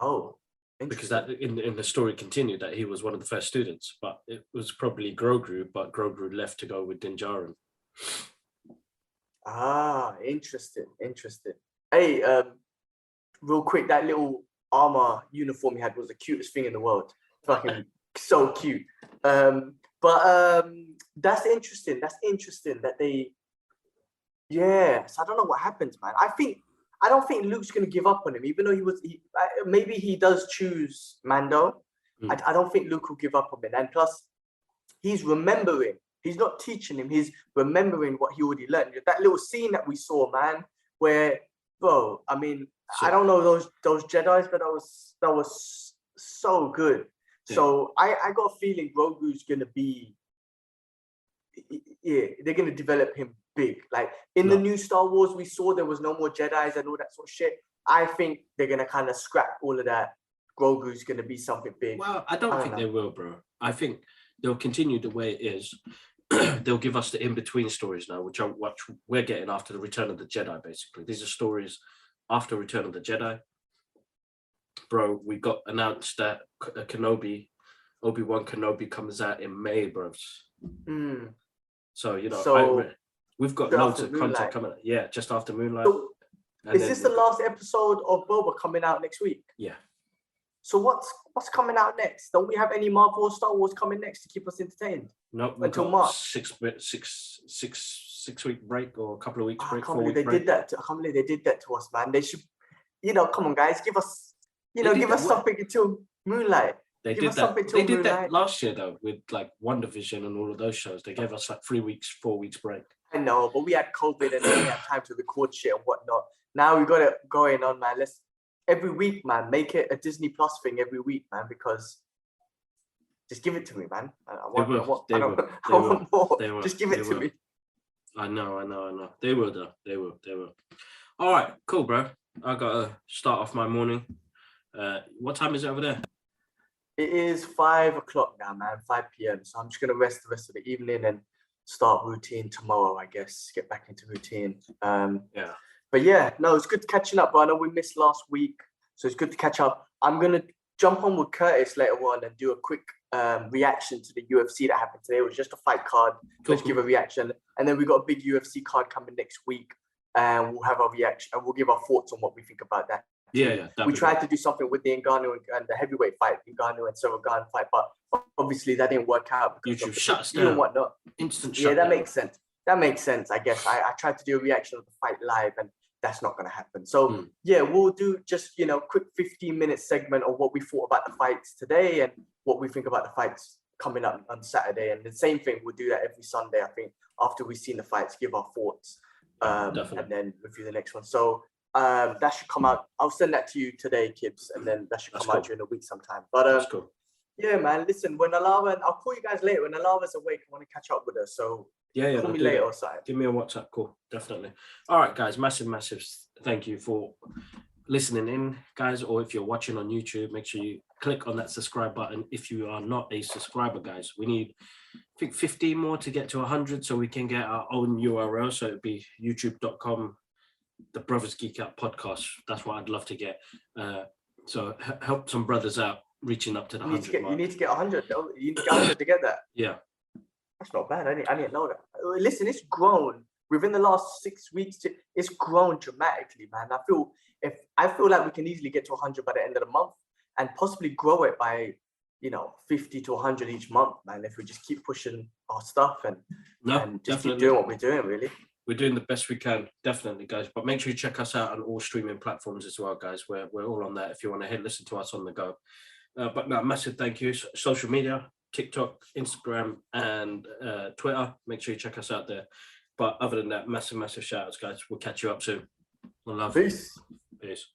Oh, because that in the story continued that he was one of the first students, but it was probably Grogu, but Grogu left to go with Din Djarin. Ah, interesting. Hey, real quick, that little armor uniform he had was the cutest thing in the world. Fucking so cute. But that's interesting that they, so I don't know what happens, man. I don't think Luke's gonna give up on him, even though maybe he does choose Mando. I don't think Luke will give up on him. And plus, he's remembering. He's not teaching him. He's remembering what he already learned. That little scene that we saw, man, where, bro, I mean, I don't know those Jedis, but that was so good. Yeah. So I got a feeling Grogu's gonna be, they're gonna develop him big. Like in the new Star Wars, we saw there was no more Jedis and all that sort of shit. I think they're gonna kind of scrap all of that. Grogu's gonna be something big. Well, I don't think they will, bro. I think they'll continue the way it is. They'll give us the in-between stories now, which we're getting after the Return of the Jedi, basically. These are stories after Return of the Jedi. Bro, we got announced that Obi-Wan Kenobi comes out in May, bro. So, we've got loads of content coming out. Yeah, just after Moonlight. So, is this the last episode of Boba coming out next week? Yeah. So what's coming out next? Don't we have any Marvel or Star Wars coming next to keep us entertained? No, until March. 6 week break or a couple of weeks break. I can't believe they did that to us, man. They should, come on, guys, give us, give us something until Moonlight. They did that last year though, with like WandaVision and all of those shows. They gave us like 3 weeks, 4 weeks break. I know, but we had COVID and then we had time to record shit and whatnot. Now we got it going on, man. Let's every week, man, make it a Disney Plus thing every week, man, because just give it to me, man. I want more. Just give it to me. I know. They will though. They will. All right, cool, bro. I gotta start off my morning. What time is it over there? It is 5 o'clock now, man, 5 p.m. So I'm just gonna rest the rest of the evening and start routine tomorrow, I guess. Get back into routine. Yeah. But yeah, no, it's good catching up. But I know we missed last week, so it's good to catch up. I'm gonna jump on with Curtis later on and do a quick reaction to the UFC that happened today. It was just a fight card. Let's give a reaction, and then we got a big UFC card coming next week, and we'll have our reaction and we'll give our thoughts on what we think about that. Yeah. We tried to do something with the Ngannou and the heavyweight fight, Ngannou and Cyril Gane fight, but obviously that didn't work out because YouTube shuts down. And whatnot. Instant shutdown. Yeah, that makes sense. That makes sense, I guess. I tried to do a reaction of the fight live, and that's not going to happen. So yeah, we'll do just quick 15-minute segment of what we thought about the fights today and what we think about the fights coming up on Saturday. And the same thing, we'll do that every Sunday. I think after we've seen the fights, give our thoughts, and then review the next one. So that should come out. I'll send that to you today, Kibbs, and then that should come out during the week sometime. But that's cool. Yeah, man. Listen, when Alava, and I'll call you guys later. When Alava's awake, I want to catch up with her. So yeah, call me later or something. Give me a WhatsApp call, definitely. All right, guys. Massive thank you for listening in, guys. Or if you're watching on YouTube, make sure you click on that subscribe button. If you are not a subscriber, guys, we need, I think, 15 more to get to 100, so we can get our own URL. So it'd be youtube.com. The Brothers Geek Out podcast. That's what I'd love to get. So help some brothers out reaching up to the 100 mark. You need to get 100. You need to get 100 to get that. Yeah. That's not bad. I didn't know that. Listen, it's grown within the last 6 weeks. It's grown dramatically, man. I feel like we can easily get to 100 by the end of the month and possibly grow it by 50 to 100 each month, man. If we just keep pushing our stuff and just keep doing what we're doing, really. we're doing the best we can, definitely, guys. But make sure you check us out on all streaming platforms as well, guys. We're all on that if you want to listen to us on the go. But no, massive thank you. Social media, TikTok, Instagram, and Twitter. Make sure you check us out there. But other than that, massive shout outs, guys. We'll catch you up soon. One love. Peace. Peace.